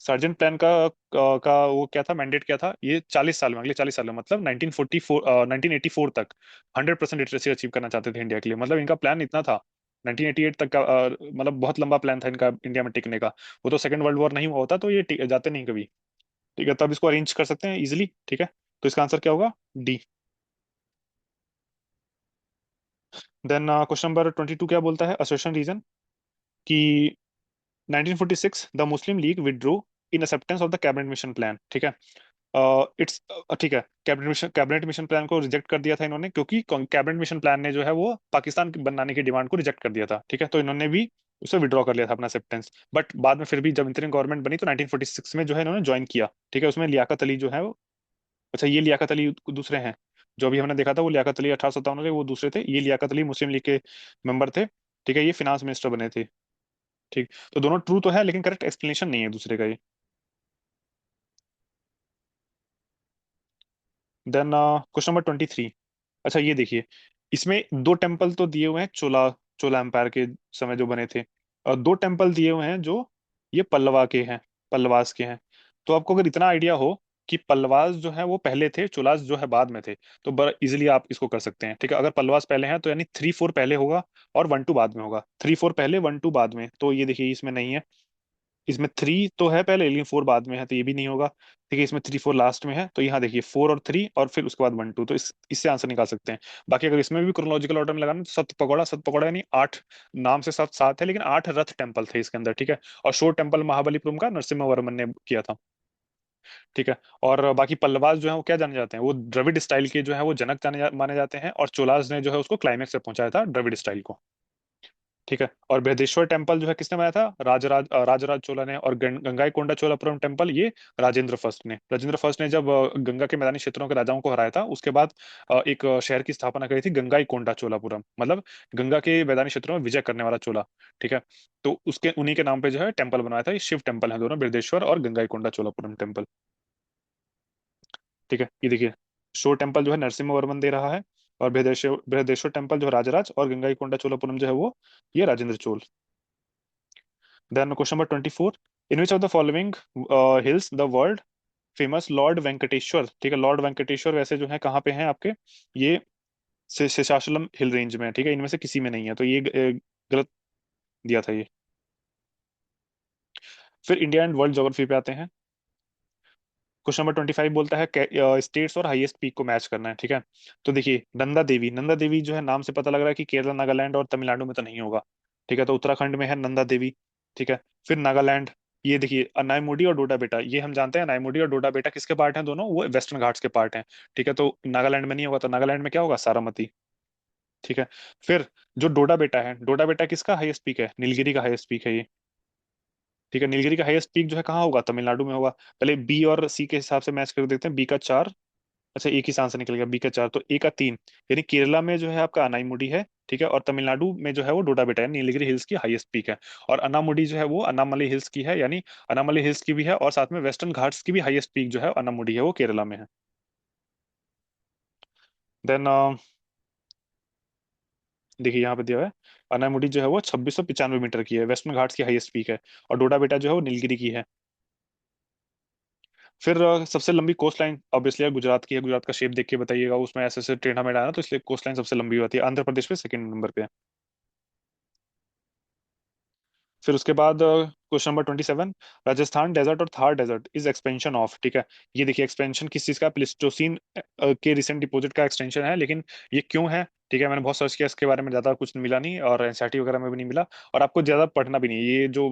सार्जेंट प्लान का वो क्या था, मैंडेट क्या था? ये 40 साल में, अगले 40 साल में, मतलब 1944 1984 तक 100% लिटरेसी अचीव करना चाहते थे इंडिया के लिए। मतलब इनका प्लान इतना था 1988 तक का, मतलब बहुत लंबा प्लान था इनका इंडिया में टिकने का। वो तो सेकंड वर्ल्ड वॉर नहीं हुआ होता तो ये जाते नहीं कभी। ठीक है। तब इसको अरेंज कर सकते हैं इजिली। ठीक है। तो इसका आंसर क्या होगा? डी। देन क्वेश्चन नंबर 22 क्या बोलता है? असर्शन रीजन, कि 1946 the Muslim league withdraw in acceptance of the cabinet mission plan. ठीक है। इट्स ठीक है, कैबिनेट मिशन प्लान को रिजेक्ट कर दिया था इन्होंने, क्योंकि कैबिनेट मिशन प्लान ने जो है वो पाकिस्तान बनाने की डिमांड को रिजेक्ट कर दिया था। ठीक है। तो इन्होंने भी उसे विड्रॉ कर लिया था अपना एक्सेप्टेंस। बट बाद में फिर भी जब इंतरिम गवर्नमेंट बनी तो 1946 में जो है इन्होंने ज्वाइन किया। ठीक है। उसमें लियाकत अली जो है वो, अच्छा ये लियाकत अली दूसरे हैं। जो अभी हमने देखा था वो लियाकत अली 1857 के, वो दूसरे थे। ये लियाकत अली मुस्लिम लीग के मेंबर थे। ठीक है। ये फिनांस मिनिस्टर बने थे। ठीक। तो दोनों ट्रू तो है, लेकिन करेक्ट एक्सप्लेनेशन नहीं है दूसरे का ये। Then question number 23। अच्छा ये देखिए, इसमें दो टेम्पल तो दिए हुए हैं चोला, चोला एम्पायर के समय जो बने थे, और दो टेम्पल दिए हुए हैं जो ये पल्लवा के हैं, पल्लवास के हैं। तो आपको अगर इतना आइडिया हो कि पल्लवास जो है वो पहले थे, चोलास जो है बाद में थे, तो बड़ा इजीली आप इसको कर सकते हैं। ठीक है। अगर पल्लवास पहले हैं तो यानी 3 4 पहले होगा और 1 2 बाद में होगा। 3 4 पहले, 1 2 बाद में। तो ये देखिए इसमें नहीं है। इसमें 3 तो है पहले लेकिन 4 बाद में है, तो ये भी नहीं होगा। ठीक है। इसमें 3 4 लास्ट में है, तो यहाँ देखिए 4 और 3 और फिर उसके बाद 1 2, तो इससे आंसर निकाल सकते हैं। बाकी अगर इसमें भी क्रोनोलॉजिकल ऑर्डर में लगाना तो सत पकौड़ा, सत पकौड़ा यानी 8, नाम से सब 7 है लेकिन 8 रथ टेम्पल थे इसके अंदर। ठीक है। और शोर टेम्पल महाबलीपुरम का नरसिम्हा वर्मन ने किया था। ठीक है। और बाकी पल्लवास जो है वो क्या जाने जाते हैं, वो द्रविड़ स्टाइल के जो है वो जनक माने जाते हैं, और चोलास ने जो है उसको क्लाइमेक्स पे पहुंचाया था द्रविड़ स्टाइल को। ठीक है। और बृहदेश्वर टेम्पल जो है किसने बनाया था, राजराज चोला ने। और गंगाईकोंडा चोलापुरम टेम्पल ये राजेंद्र फर्स्ट ने जब गंगा के मैदानी क्षेत्रों के राजाओं को हराया था, उसके बाद एक शहर की स्थापना करी थी, गंगाईकोंडा चोलापुरम, मतलब गंगा के मैदानी क्षेत्रों में विजय करने वाला चोला। ठीक है। तो उसके उन्हीं के नाम पे जो है टेम्पल बनाया था। ये शिव टेम्पल है दोनों, बृहदेश्वर और गंगाईकोंडा चोलापुरम टेम्पल। ठीक है, ये देखिए, शोर टेम्पल जो है नरसिम्हा वर्मन दे रहा है, और बृहदेश्वर बृहदेश्वर टेम्पल जो है राजराज, और गंगाईकोंडा चोलापुरम जो है वो ये Rajendra Chola. Then question number 24, in which of the following hills the world famous lord Venkateswara. ठीक है, लॉर्ड वेंकटेश्वर वैसे जो है कहाँ पे हैं आपके, ये शेषाचलम हिल रेंज में है। ठीक है, इनमें से किसी में नहीं है, तो ये गलत दिया था ये। फिर इंडिया एंड वर्ल्ड ज्योग्राफी पे आते हैं। क्वेश्चन नंबर 25 बोलता है स्टेट्स और हाईएस्ट पीक को मैच करना है। ठीक है, तो देखिए नंदा देवी जो है, नाम से पता लग रहा है कि केरला, नागालैंड और तमिलनाडु में तो नहीं होगा। ठीक है, तो उत्तराखंड में है नंदा देवी। ठीक है। फिर नागालैंड, ये देखिए अनायमुडी और डोडा बेटा, ये हम जानते हैं अनायमुडी और डोडा बेटा किसके पार्ट हैं, दोनों वो वेस्टर्न घाट्स के पार्ट हैं। ठीक है, तो नागालैंड में नहीं होगा, तो नागालैंड में क्या होगा, सारामती। ठीक है। फिर जो डोडा बेटा है, डोडा बेटा किसका हाईएस्ट पीक है, नीलगिरी का हाईएस्ट पीक है ये। ठीक है, नीलगिरी का हाईएस्ट पीक जो है कहाँ होगा, तमिलनाडु में होगा। पहले बी और सी के हिसाब से मैच कर देखते हैं, बी का 4, अच्छा एक ही आंसर निकल गया, बी का 4, तो ए का 3। यानी केरला में जो है आपका अनाईमुडी है। ठीक है, और तमिलनाडु में जो है वो डोडा बेटा है, नीलगिरी हिल्स की हाईएस्ट पीक है। और अनामुडी जो है वो अनामली हिल्स की है, यानी अनामली हिल्स की भी है, और साथ में वेस्टर्न घाट्स की भी हाईएस्ट पीक जो है अनामुडी है, वो केरला में है। देन देखिए यहाँ पे दिया हुआ है, अनामुडी जो है वो 2695 मीटर की है, वेस्टर्न घाट्स की हाईएस्ट पीक है। और डोडा बेटा जो है वो नीलगिरी की है। फिर सबसे लंबी कोस्ट लाइन ऑब्वियसली गुजरात की है, गुजरात का शेप देख के बताइएगा, उसमें ऐसे ऐसे टेढ़ा मेढ़ा है ना, तो इसलिए कोस्ट लाइन सबसे लंबी होती है। आंध्र प्रदेश पे सेकंड नंबर पे है। फिर उसके बाद क्वेश्चन नंबर 27, राजस्थान डेजर्ट और Thar desert is expansion of. ठीक है, ये देखिए एक्सपेंशन किस चीज का, प्लिस्टोसिन के रिसेंट डिपॉजिट का एक्सटेंशन है, लेकिन ये क्यों है, ठीक है, मैंने बहुत सर्च किया इसके बारे में, ज्यादा कुछ मिला नहीं, और एनसीईआरटी वगैरह में भी नहीं मिला। और आपको ज्यादा पढ़ना भी नहीं, ये जो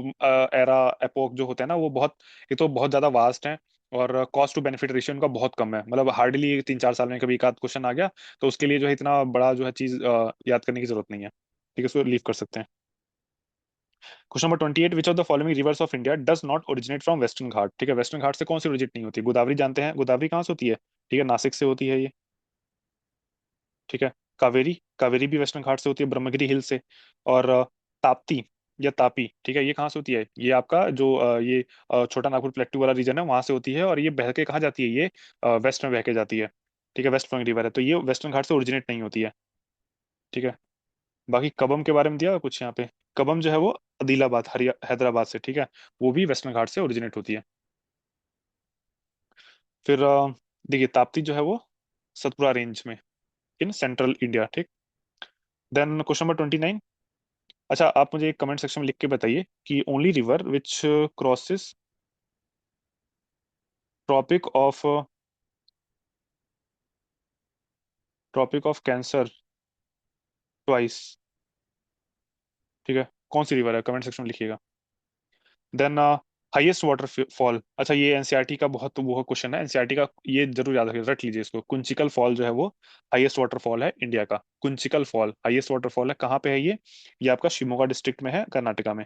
एरा एपोक जो होते हैं ना, वो बहुत, ये तो बहुत ज्यादा वास्ट है। और कॉस्ट टू बेनिफिट रेशियो उनका बहुत कम है, मतलब हार्डली 3-4 साल में कभी एक आध क्वेश्चन आ गया, तो उसके लिए जो है इतना बड़ा जो है चीज याद करने की जरूरत नहीं है। ठीक है, उसको लीव कर सकते हैं। Question number 28, which of the following rivers of India does not originate from Western Ghat. ठीक है, वेस्टर्न घाट से कौन सी ओरिजिनेट नहीं होती, गोदावरी जानते हैं, गोदावरी कहाँ से होती है, ठीक है, नासिक से होती है ये। ठीक है। कावेरी, कावेरी भी वेस्टर्न घाट से होती है, ब्रह्मगिरी हिल से। और ताप्ती या तापी, ठीक है, ये कहाँ से होती है, ये आपका जो ये छोटा नागपुर प्लेटू वाला रीजन है वहां से होती है, और ये बह के कहाँ जाती है, ये वेस्ट में बह के जाती है। ठीक है, वेस्ट फ्लोइंग रिवर है, तो ये वेस्टर्न घाट से ओरिजिनेट नहीं होती है। ठीक है। बाकी कबम के बारे में दिया हुआ कुछ यहाँ पे, कबम जो है वो आदिलाबाद, हरिया हैदराबाद से, ठीक है, वो भी वेस्टर्न घाट से ओरिजिनेट होती है। फिर देखिए ताप्ती जो है वो सतपुरा रेंज में, इन सेंट्रल इंडिया। ठीक। देन क्वेश्चन नंबर 29, अच्छा आप मुझे एक कमेंट सेक्शन में लिख के बताइए कि only river which crosses tropic of tropic of cancer twice. ठीक है, कौन सी रिवर है, कमेंट सेक्शन में लिखिएगा। देन हाईएस्ट वाटरफॉल, अच्छा ये एनसीईआरटी का बहुत वो क्वेश्चन है, एनसीईआरटी का, ये जरूर याद रखिए, रट लीजिए इसको, कुंचिकल फॉल जो है वो हाईएस्ट वाटरफॉल है इंडिया का, कुंचिकल फॉल हाईएस्ट वाटरफॉल है, कहाँ पे है ये आपका शिमोगा डिस्ट्रिक्ट में है, कर्नाटका में।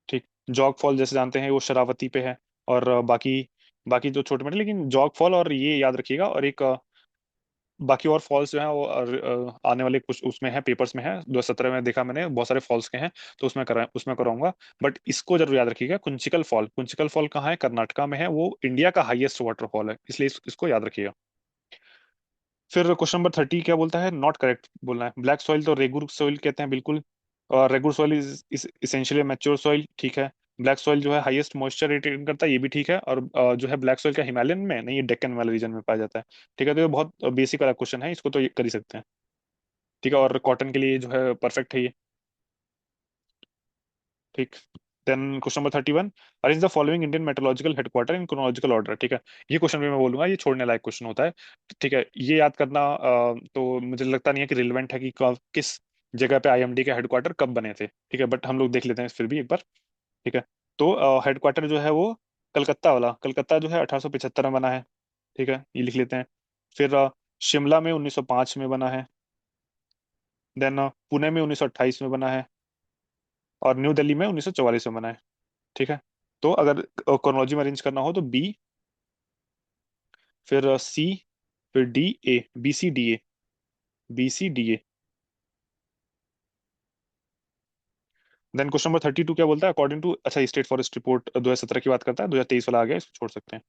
ठीक। जॉग फॉल जैसे जानते हैं वो शरावती पे है। और बाकी बाकी जो छोटे मोटे, लेकिन जॉग फॉल और ये याद रखिएगा, और एक बाकी और फॉल्स जो है वो आने वाले कुछ उसमें है, पेपर्स में है, 2017 में देखा मैंने बहुत सारे फॉल्स के हैं, तो उसमें कराऊंगा। बट इसको जरूर याद रखिएगा, कुंचिकल फॉल कहाँ है, कर्नाटका में है, वो इंडिया का हाईएस्ट वाटरफॉल है, इसलिए इसको याद रखिएगा। फिर क्वेश्चन नंबर 30 क्या बोलता है, नॉट करेक्ट बोलना है, ब्लैक सॉइल तो रेगुर सॉइल कहते हैं बिल्कुल, और regur soil is essentially mature soil. ठीक है। ब्लैक सॉइल जो है हाईएस्ट मॉइस्चर रिटेन करता है, ये भी ठीक है, और जो है ब्लैक सॉइल का हिमालयन में नहीं, ये डेक्कन वाले रीजन में पाया जाता है। ठीक है, तो ये बहुत बेसिक वाला क्वेश्चन है, इसको तो ये कर ही सकते हैं। ठीक है, और कॉटन के लिए जो है परफेक्ट है ये। ठीक। Then question number 31, arrange the following Indian metrological headquarter in chronological order. ठीक है, ये क्वेश्चन भी मैं बोलूंगा, ये छोड़ने लायक क्वेश्चन होता है। ठीक है, ये याद करना तो मुझे लगता नहीं है कि रिलेवेंट है कि किस जगह पे आईएमडी के हेडक्वार्टर कब बने थे। ठीक है, बट हम लोग देख लेते हैं फिर भी एक बार। ठीक है, तो हेडक्वार्टर जो है वो कलकत्ता वाला, कलकत्ता जो है 1875 में बना है। ठीक है, ये लिख लेते हैं। फिर शिमला में 1905 में बना है। देन पुणे में 1928 में बना है, और न्यू दिल्ली में 1944 में बना है। ठीक है। तो अगर क्रोनोलॉजी में अरेंज करना हो तो बी, फिर सी, फिर D, A, B C D A, B C D A. Then question number 32 क्या बोलता है, अकॉर्डिंग टू, अच्छा स्टेट फॉरेस्ट रिपोर्ट 2017 की बात करता है, 2023 वाला आ गया, इसको छोड़ सकते हैं।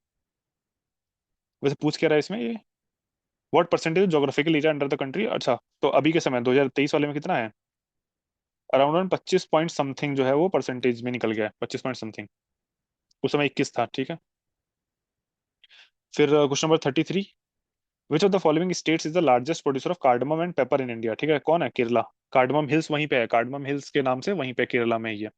वैसे पूछ क्या रहा है इसमें ये, what percentage geographical area under the country, अच्छा तो अभी के समय 2023 वाले में कितना है, अराउंड 25 पॉइंट समथिंग जो है वो परसेंटेज में निकल गया है, 25 पॉइंट समथिंग। उस समय 21 था। ठीक है। फिर question number 33, which of the following states is the largest producer of cardamom and paper in India, ठीक है, कौन है, केरला। कार्डमम हिल्स वहीं पे है, कार्डमम हिल्स के नाम से वहीं पे केरला में ही है।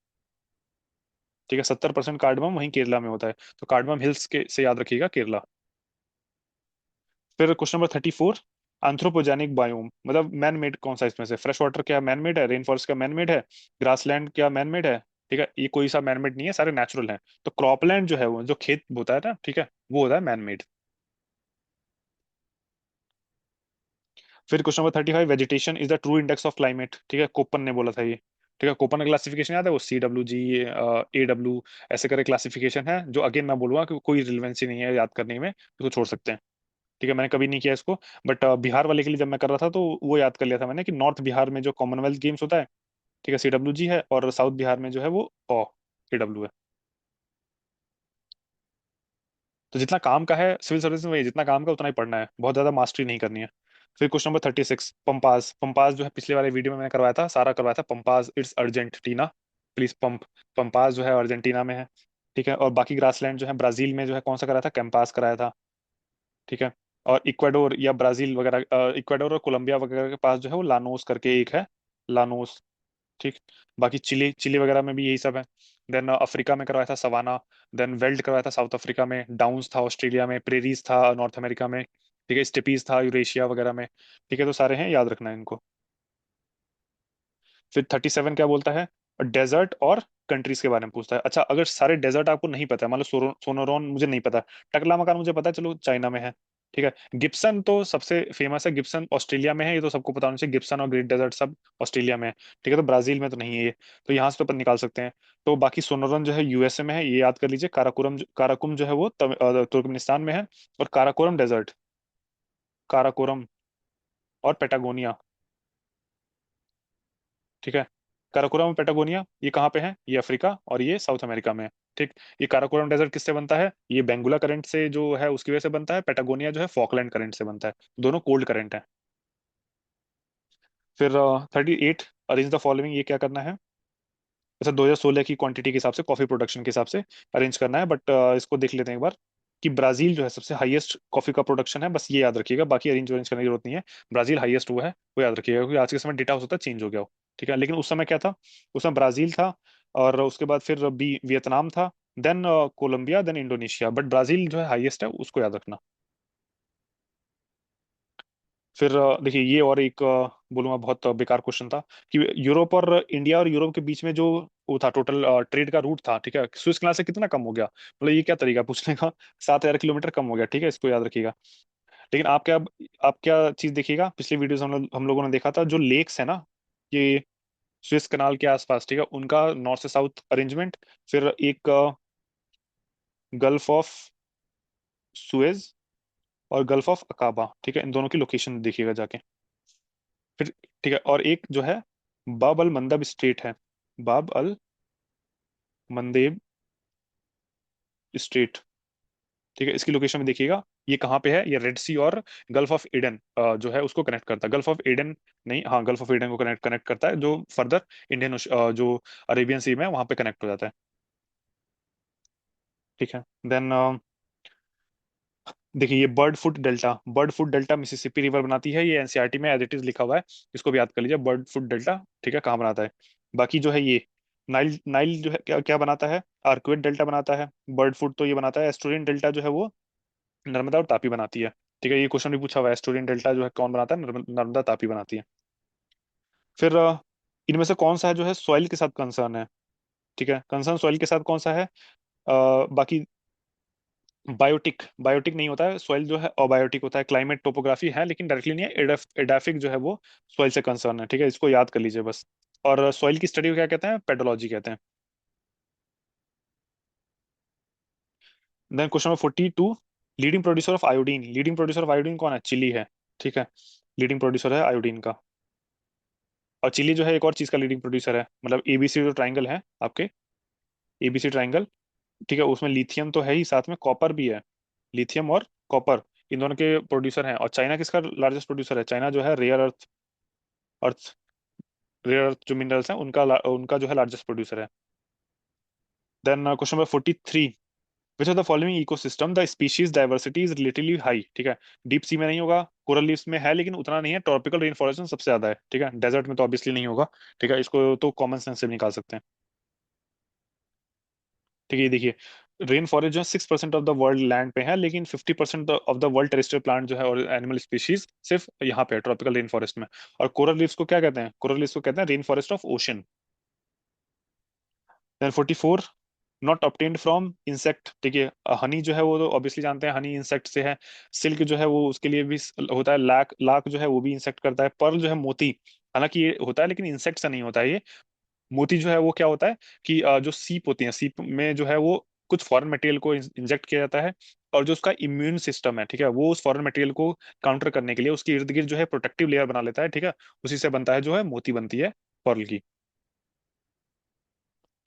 ठीक है, 70% कार्डमम वहीं केरला में होता है, तो कार्डमम हिल्स के से याद रखिएगा केरला। फिर क्वेश्चन नंबर 34, एंथ्रोपोजेनिक बायोम मतलब मैन मेड कौन सा इसमें से, फ्रेश वाटर क्या मैन मेड है, रेन फॉरेस्ट क्या मैन मेड है, ग्रासलैंड क्या मैन मेड है। ठीक है, ये कोई सा मैन मेड नहीं है, सारे नेचुरल हैं। तो क्रॉपलैंड जो है वो जो खेत होता है ना, ठीक है, वो होता है मैन मेड। फिर question number 35, vegetation is the true index of climate, ठीक है, कोपन ने बोला था ये। ठीक है, कोपन का क्लासिफिकेशन याद है, वो CWG, AW, ऐसे करके क्लासिफिकेशन है, जो अगेन मैं बोलूंगा कि कोई रिलेवेंसी नहीं है याद करने में, इसको छोड़ सकते हैं। ठीक है, मैंने कभी नहीं किया इसको, बट बिहार वाले के लिए जब मैं कर रहा था तो वो याद कर लिया था मैंने कि नॉर्थ बिहार में जो कॉमनवेल्थ गेम्स होता है, ठीक है, CWG है, और साउथ बिहार में जो है वो CW है। तो जितना काम का है सिविल सर्विस में, वही जितना काम का उतना ही पढ़ना है, बहुत ज्यादा मास्टरी नहीं करनी है। फिर क्वेश्चन नंबर 36, पंपास, पंपास जो है पिछले वाले वीडियो में मैंने करवाया था, सारा करवाया था, pampas it's Argentina, please pump, pampas जो है अर्जेंटीना में है। ठीक है, और बाकी ग्रासलैंड जो है ब्राजील में जो है कौन सा कराया था, कैंपास कराया था। ठीक है, और इक्वाडोर या ब्राजील वगैरह, इक्वाडोर और कोलंबिया वगैरह के पास जो है वो लानोस करके एक है, लानोस। ठीक। बाकी चिली, चिली वगैरह में भी यही सब है। देन अफ्रीका में करवाया था सवाना, देन वेल्ड करवाया था साउथ अफ्रीका में, डाउन्स था ऑस्ट्रेलिया में, प्रेरीज था नॉर्थ अमेरिका में, ठीक है, स्टेपीज था यूरेशिया वगैरह में। ठीक है, तो सारे हैं, याद रखना है इनको। फिर 37 क्या बोलता है, डेजर्ट और कंट्रीज के बारे में पूछता है। अच्छा, अगर सारे डेजर्ट आपको नहीं पता है, मान लो सोनोरॉन मुझे नहीं पता, टकला मकान मुझे पता है, चलो चाइना में है। ठीक है, गिब्सन तो सबसे फेमस है, गिब्सन ऑस्ट्रेलिया में है, ये तो सबको पता होना चाहिए, गिब्सन और ग्रेट डेजर्ट सब ऑस्ट्रेलिया में है। ठीक है, तो ब्राजील में तो नहीं है ये, तो यहाँ से तो अपन निकाल सकते हैं। तो बाकी सोनोरॉन जो है यूएसए में है, ये याद कर लीजिए, काराकुरम जो है वो तुर्कमेनिस्तान में है, और काराकोरम डेजर्ट, काराकोरम और पेटागोनिया। ठीक है, काराकोरम पेटागोनिया ये कहाँ पे है, ये अफ्रीका और ये साउथ अमेरिका में है। ठीक। ये काराकोरम डेजर्ट किससे बनता है, ये बेंगुला करंट से जो है उसकी वजह से बनता है, पेटागोनिया जो है फॉकलैंड करंट से बनता है, दोनों कोल्ड करंट है। फिर 38, अरेंज द फॉलोइंग, ये क्या करना है, जैसे 2016 की क्वांटिटी के हिसाब से, कॉफी प्रोडक्शन के हिसाब से अरेंज करना है, बट इसको देख लेते हैं एक बार, कि ब्राजील जो है सबसे हाईएस्ट कॉफी का प्रोडक्शन है, बस ये याद रखिएगा, बाकी अरेंज अरेंज करने की जरूरत नहीं है। ब्राजील हाईएस्ट वो है, वो याद रखिएगा, क्योंकि आज के समय डेटा हो सकता है चेंज हो गया हो। ठीक है, लेकिन उस समय क्या था, उस समय ब्राजील था, और उसके बाद फिर बी वियतनाम था, then Colombia, then Indonesia, but Brazil जो है हाईएस्ट है, उसको याद रखना। फिर देखिए ये और एक बोलूंगा बहुत बेकार क्वेश्चन था, कि यूरोप और इंडिया और यूरोप के बीच में जो वो था टोटल ट्रेड का रूट था, ठीक है, स्विस कैनाल से कितना कम हो गया, मतलब ये क्या तरीका पूछने का, 7,000 किलोमीटर कम हो गया। ठीक है, इसको याद रखिएगा। लेकिन आप क्या चीज देखिएगा, पिछली वीडियोस हम लोगों ने देखा था, जो लेक्स है ना, ये स्विस कनाल के आसपास, ठीक है, उनका नॉर्थ से साउथ अरेंजमेंट, फिर एक गल्फ ऑफ सुएज और गल्फ ऑफ अकाबा, ठीक है, इन दोनों की लोकेशन देखिएगा जाके। फिर ठीक है, और एक जो है बाब अल मंदब स्ट्रेट है, बाब अल मंदेब स्ट्रेट। ठीक है, इसकी लोकेशन में देखिएगा, ये कहाँ पे है, ये रेड सी और गल्फ ऑफ एडन जो है उसको कनेक्ट करता है, गल्फ ऑफ एडन नहीं, हाँ गल्फ ऑफ एडन को कनेक्ट कनेक्ट करता है, जो फर्दर जो अरेबियन सी में है वहां पे कनेक्ट हो जाता है। ठीक है, देन देखिए ये bird foot delta Mississippi river बनाती है, ये एनसीईआरटी में एज इट इज लिखा हुआ है, इसको भी याद कर लीजिए, बर्ड फुट डेल्टा। ठीक है, कहाँ बनाता है। बाकी जो है ये नाइल नाइल जो है क्या क्या बनाता है, आर्कवेट डेल्टा बनाता है, बर्ड फुट तो ये बनाता है, एस्टोरियन डेल्टा जो है वो नर्मदा और तापी बनाती है। ठीक है, ये क्वेश्चन भी पूछा हुआ है, एस्टोरियन डेल्टा जो है कौन बनाता है, नर्मदा तापी बनाती है। फिर इनमें से कौन सा है जो है सॉइल के साथ कंसर्न है, ठीक है, कंसर्न सॉइल के साथ कौन सा है, बाकी बायोटिक, बायोटिक नहीं होता है सॉइल जो है, अबायोटिक होता है। क्लाइमेट टोपोग्राफी है लेकिन डायरेक्टली नहीं है। एडाफिक जो है वो सॉइल से कंसर्न है, ठीक है, इसको याद कर लीजिए बस। और सॉइल की स्टडी को क्या कहते हैं? पेडोलॉजी कहते हैं। Then question number 42, leading producer of iodine. Leading producer of iodine कौन है? चिली है, ठीक है। लीडिंग प्रोड्यूसर है आयोडीन का। और चिली जो है एक और चीज का लीडिंग प्रोड्यूसर है, मतलब एबीसी जो ट्राइंगल है आपके, एबीसी ट्राइंगल, ठीक है, उसमें लिथियम तो है ही, साथ में कॉपर भी है। लिथियम और कॉपर, इन दोनों के प्रोड्यूसर हैं। और चाइना किसका लार्जेस्ट प्रोड्यूसर है? चाइना जो है रेयर अर्थ, अर्थ रेयर अर्थ जो मिनरल्स हैं उनका उनका जो है लार्जेस्ट प्रोड्यूसर है। Then question number 43, which of the following ecosystem the species diversity is relatively high, ठीक है। डीप सी में नहीं होगा, कोरल रीफ्स में है लेकिन उतना नहीं है, ट्रॉपिकल रेन फॉरेस्ट में सबसे ज्यादा है, ठीक है। डेजर्ट में तो ऑब्वियसली नहीं होगा, ठीक है, इसको तो कॉमन सेंस से भी निकाल सकते हैं। ठीक है, ये देखिए, रेन फॉरेस्ट जो है 6% ऑफ द वर्ल्ड लैंड पे है, लेकिन 50% of the world terrestrial plant जो है और एनिमल स्पीशीज सिर्फ यहाँ पे है, ट्रॉपिकल रेन फॉरेस्ट में। और कोरल रीफ्स को क्या कहते हैं? कोरल रीफ्स को कहते हैं rain forest of ocean. Then 44, not obtained from insect, ठीक है। हनी जो है वो तो ऑब्वियसली जानते हैं, हनी इंसेक्ट से है। सिल्क जो है वो उसके लिए भी होता है। लाख, लाख जो है वो भी इंसेक्ट करता है। पर्ल जो है मोती, हालांकि ये होता है लेकिन इंसेक्ट से नहीं होता है ये। मोती जो है वो क्या होता है कि जो सीप होती है, सीप में जो है वो कुछ फॉरेन मटेरियल को इंजेक्ट किया जाता है, और जो उसका इम्यून सिस्टम है, ठीक है, वो उस फॉरेन मटेरियल को काउंटर करने के लिए उसके इर्द गिर्द जो है प्रोटेक्टिव लेयर बना लेता है, ठीक है। उसी से बनता है जो है मोती बनती है पर्ल की,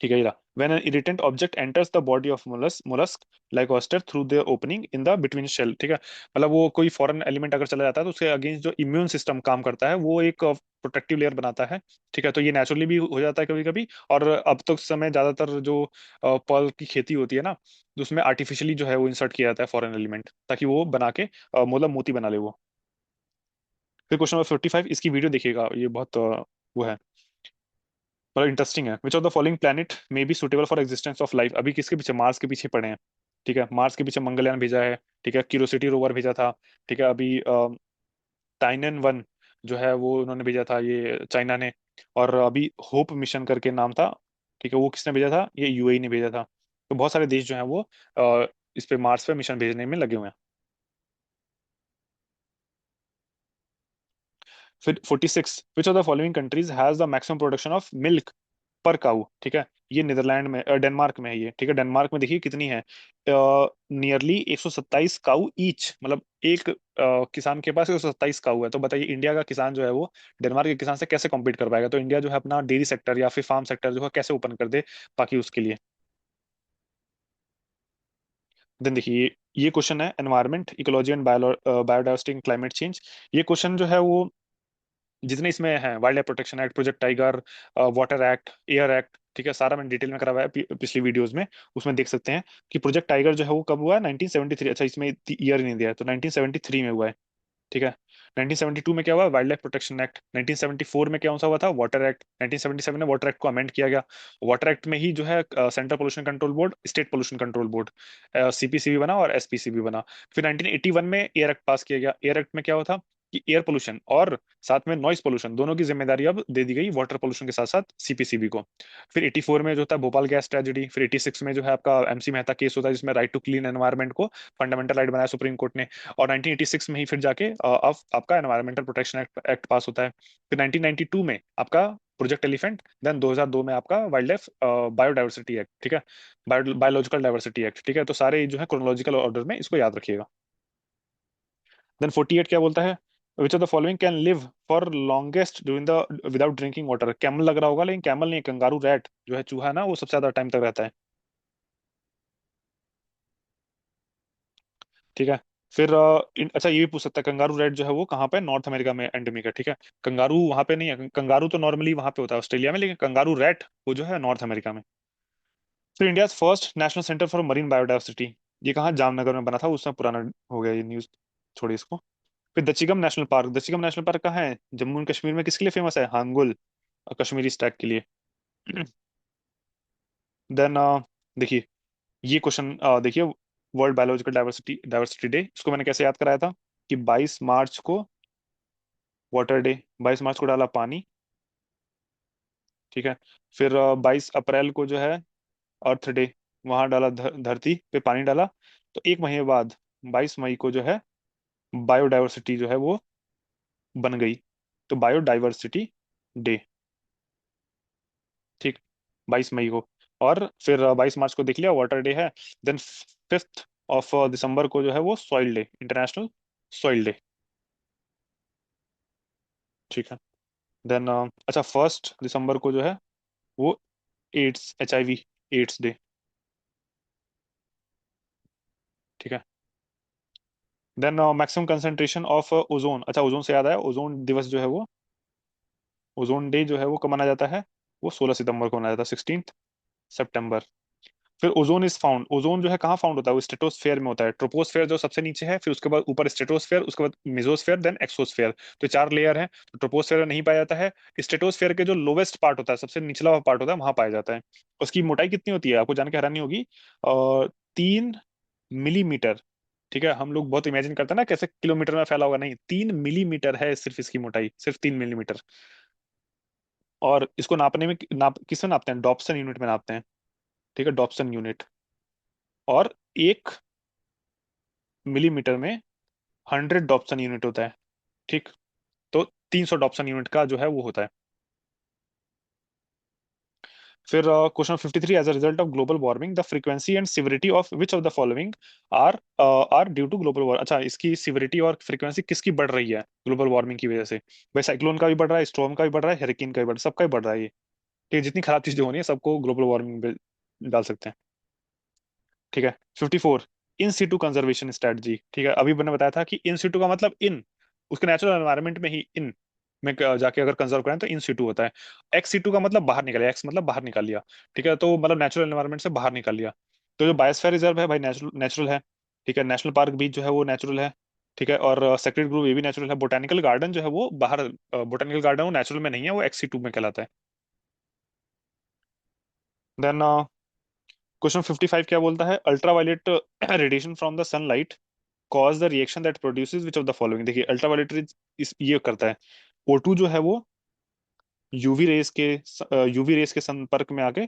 ठीक है। When an irritant object enters the body of mollusc like oyster through the opening in the between shell, ठीक है, मतलब वो कोई फॉरेन एलिमेंट अगर चला जाता है तो उसके अगेंस्ट जो इम्यून सिस्टम काम करता है वो एक प्रोटेक्टिव लेयर बनाता है, ठीक है। तो ये नेचुरली भी हो जाता है कभी कभी, और अब तो समय ज्यादातर जो पर्ल की खेती होती है ना, तो उसमें आर्टिफिशियली जो है वो इंसर्ट किया जाता है फॉरेन एलिमेंट, ताकि वो बना के मतलब मोती बना ले वो। फिर क्वेश्चन नंबर 55, इसकी वीडियो देखिएगा, ये बहुत वो है, बड़ा इंटरेस्टिंग है। Which of the following planet may be suitable for existence of life. अभी किसके पीछे? मार्स के पीछे पड़े हैं, ठीक है। मार्स के पीछे मंगलयान भेजा है, ठीक है। क्यूरोसिटी रोवर भेजा था, ठीक है। अभी टाइनन वन जो है वो उन्होंने भेजा था, ये चाइना ने। और अभी होप मिशन करके नाम था, ठीक है, वो किसने भेजा था? ये यूएई ने भेजा था। तो बहुत सारे देश जो हैं वो इस पे मार्स पे मिशन भेजने में लगे हुए हैं। फिर 46, विच of the following countries has the maximum production of milk पर काऊ, ठीक है। ये नीदरलैंड में, डेनमार्क में है ये, ठीक है। डेनमार्क में देखिए कितनी है, नियरली 127 काऊ ईच, मतलब एक किसान के पास 127 काऊ है। तो बताइए इंडिया का किसान जो है वो डेनमार्क के किसान से कैसे कम्पीट कर पाएगा? तो इंडिया जो है अपना डेयरी सेक्टर या फिर फार्म सेक्टर जो है कैसे ओपन कर दे बाकी उसके लिए। देन देखिए, ये क्वेश्चन है environment, ecology and biodiversity, climate change. ये क्वेश्चन जो है वो जितने इसमें है, wild life protection act, project tiger, water act, air act, ठीक है, सारा मैंने डिटेल में करा हुआ है पिछली वीडियोस में, उसमें देख सकते हैं कि प्रोजेक्ट टाइगर जो है वो कब हुआ है? 1973। अच्छा, इसमें ईयर नहीं दिया है, तो 1973 में हुआ है, ठीक है। 1972 में क्या हुआ? Wild life protection act. 1974 में कौन सा हुआ था? Water act. 1977 में वाटर एक्ट को अमेंड किया गया। वाटर एक्ट में ही जो है central pollution control board, state pollution control board, CPCB बना और एसपीसीबी बना। फिर 1981 में एयर एक्ट पास किया गया। एयर एक्ट में क्या हुआ था कि एयर पोल्यूशन और साथ में नॉइस पोल्यूशन दोनों की जिम्मेदारी अब दे दी गई वाटर पोल्यूशन के साथ साथ सीपीसीबी को। फिर 84 में जो था भोपाल गैस ट्रेजेडी। फिर 86 में जो है आपका एमसी मेहता केस होता है, जिसमें राइट टू क्लीन एनवायरनमेंट को फंडामेंटल राइट बनाया सुप्रीम कोर्ट ने। और 1986 में ही फिर जाके अब आपका एनवायरमेंटल प्रोटेक्शन एक्ट पास होता है। फिर 1992 में आपका प्रोजेक्ट एलिफेंट। देन 2002 में आपका वाइल्ड लाइफ बायोडाइवर्सिटी एक्ट, ठीक है, बायोलॉजिकल डाइवर्सिटी एक्ट, ठीक है। तो सारे जो है क्रोनोलॉजिकल ऑर्डर में, इसको याद रखिएगा। देन 48 क्या बोलता है? Which of the following can live for longest during the without drinking water. Camel लग रहा होगा लेकिन कैमल नहीं, कंगारू रैट जो है चूहा है ना, वो सबसे ज्यादा टाइम तक रहता है, ठीक है। फिर अच्छा ये भी पूछ सकता है, कंगारू रेड जो है वो कहाँ पे? नॉर्थ अमेरिका में एंडेमिक है, ठीक है। कंगारू वहां पे नहीं है, कंगारू तो नॉर्मली वहां पे होता है ऑस्ट्रेलिया में, लेकिन कंगारू रेड वो जो है नॉर्थ अमेरिका में। फिर India first national centre for marine biodiversity, ये कहाँ? जामनगर में बना था, उसमें पुराना हो गया ये न्यूज, छोड़िए इसको। फिर Dachigam national park, Dachigam national park कहाँ है? जम्मू एंड कश्मीर में, किसके लिए फेमस है? हांगुल, कश्मीरी स्टैग के लिए। देन देखिए, ये क्वेश्चन देखिए, world biological diversity diversity day, इसको मैंने कैसे याद कराया था कि 22 मार्च को वाटर डे, 22 मार्च को डाला पानी, ठीक है। फिर 22 अप्रैल को जो है अर्थ डे, वहां डाला, धरती पे पानी डाला। तो एक महीने बाद 22 मई को जो है बायोडाइवर्सिटी जो है वो बन गई। तो बायोडाइवर्सिटी डे। ठीक, 22 मई को। और फिर 22 मार्च को देख लिया वाटर डे है। देन 5 दिसंबर को जो है वो soil day, international soil day. ठीक है। देन अच्छा, 1 दिसंबर को जो है वो एड्स, HIV एड्स डे। ठीक है। Then maximum concentration of ozone, अच्छा ओजोन से याद आया, ओजोन दिवस जो है वो, ओजोन डे जो है वो कब मनाया जाता है? वो 16 सितंबर को मनाया जाता है, 16 सितंबर। फिर ओजोन इज फाउंड, ओजोन जो है कहाँ फाउंड होता है? वो स्ट्रेटोस्फेयर में होता है। ट्रोपोस्फेयर जो सबसे नीचे है, फिर उसके बाद ऊपर स्ट्रेटोस्फेयर, उसके बाद मेसोस्फेयर, देन एक्सोस्फेयर। तो 4 लेयर है। तो ट्रोपोस्फेयर में नहीं पाया जाता है। स्ट्रेटोस्फेयर के जो लोवेस्ट पार्ट होता है, सबसे निचला पार्ट होता है, वहां पाया जाता है। उसकी मोटाई कितनी होती है आपको जान के हैरानी होगी, 3 मिलीमीटर। ठीक है, हम लोग बहुत इमेजिन करते हैं ना कैसे किलोमीटर में फैला होगा, नहीं, 3 मिलीमीटर है सिर्फ इसकी मोटाई, सिर्फ 3 मिलीमीटर। और इसको नापने में किसमें नापते हैं? डॉप्सन यूनिट में नापते हैं। ठीक है, डॉप्सन यूनिट। और 1 मिलीमीटर में 100 डॉप्सन यूनिट होता है। ठीक। तो 300 डॉप्सन यूनिट का जो है वो होता है। फिर question 53, as a result of global warming the frequency and severity of which of the following are are due to global warm. अच्छा, इसकी सिविरिटी और फ्रीक्वेंसी किसकी बढ़ रही है ग्लोबल वार्मिंग की वजह से? भाई साइक्लोन का भी बढ़ रहा है, स्टॉर्म का भी बढ़ रहा है, हेरिकेन का भी बढ़ रहा है, सबका ही बढ़ रहा है ये। ठीक है, जितनी खराब चीजें हो रही है सबको ग्लोबल वार्मिंग पे डाल सकते हैं। ठीक है। 54, इन सीटू कंजर्वेशन स्ट्रेटजी। ठीक है, अभी मैंने बताया था कि इन सीटू का मतलब इन, उसके नेचुरल एनवायरनमेंट में ही, इन में जाके अगर कंजर्व करें तो इन सीटू होता है। एक्स सीटू का मतलब बाहर निकल, एक्स मतलब बाहर निकाल लिया। ठीक है, तो मतलब नेचुरल एनवायरनमेंट से बाहर निकाल लिया। तो जो बायोस्फीयर रिजर्व है भाई, नेचुरल नेचुरल है। ठीक है, नेशनल पार्क भी जो है वो नेचुरल है। ठीक है, और सेक्रेड ग्रुव ये भी नेचुरल है। बोटानिकल गार्डन जो है वो बाहर, बोटानिकल गार्डन वो नेचुरल में नहीं है, वो एक्स सीटू में कहलाता है। देन क्वेश्चन 55 क्या बोलता है? Ultraviolet radiation from the sunlight cause the reaction that produces which of the following. देखिए अल्ट्रावायलेट इस ये करता है, O2 जो है वो यूवी रेस के संपर्क में आके,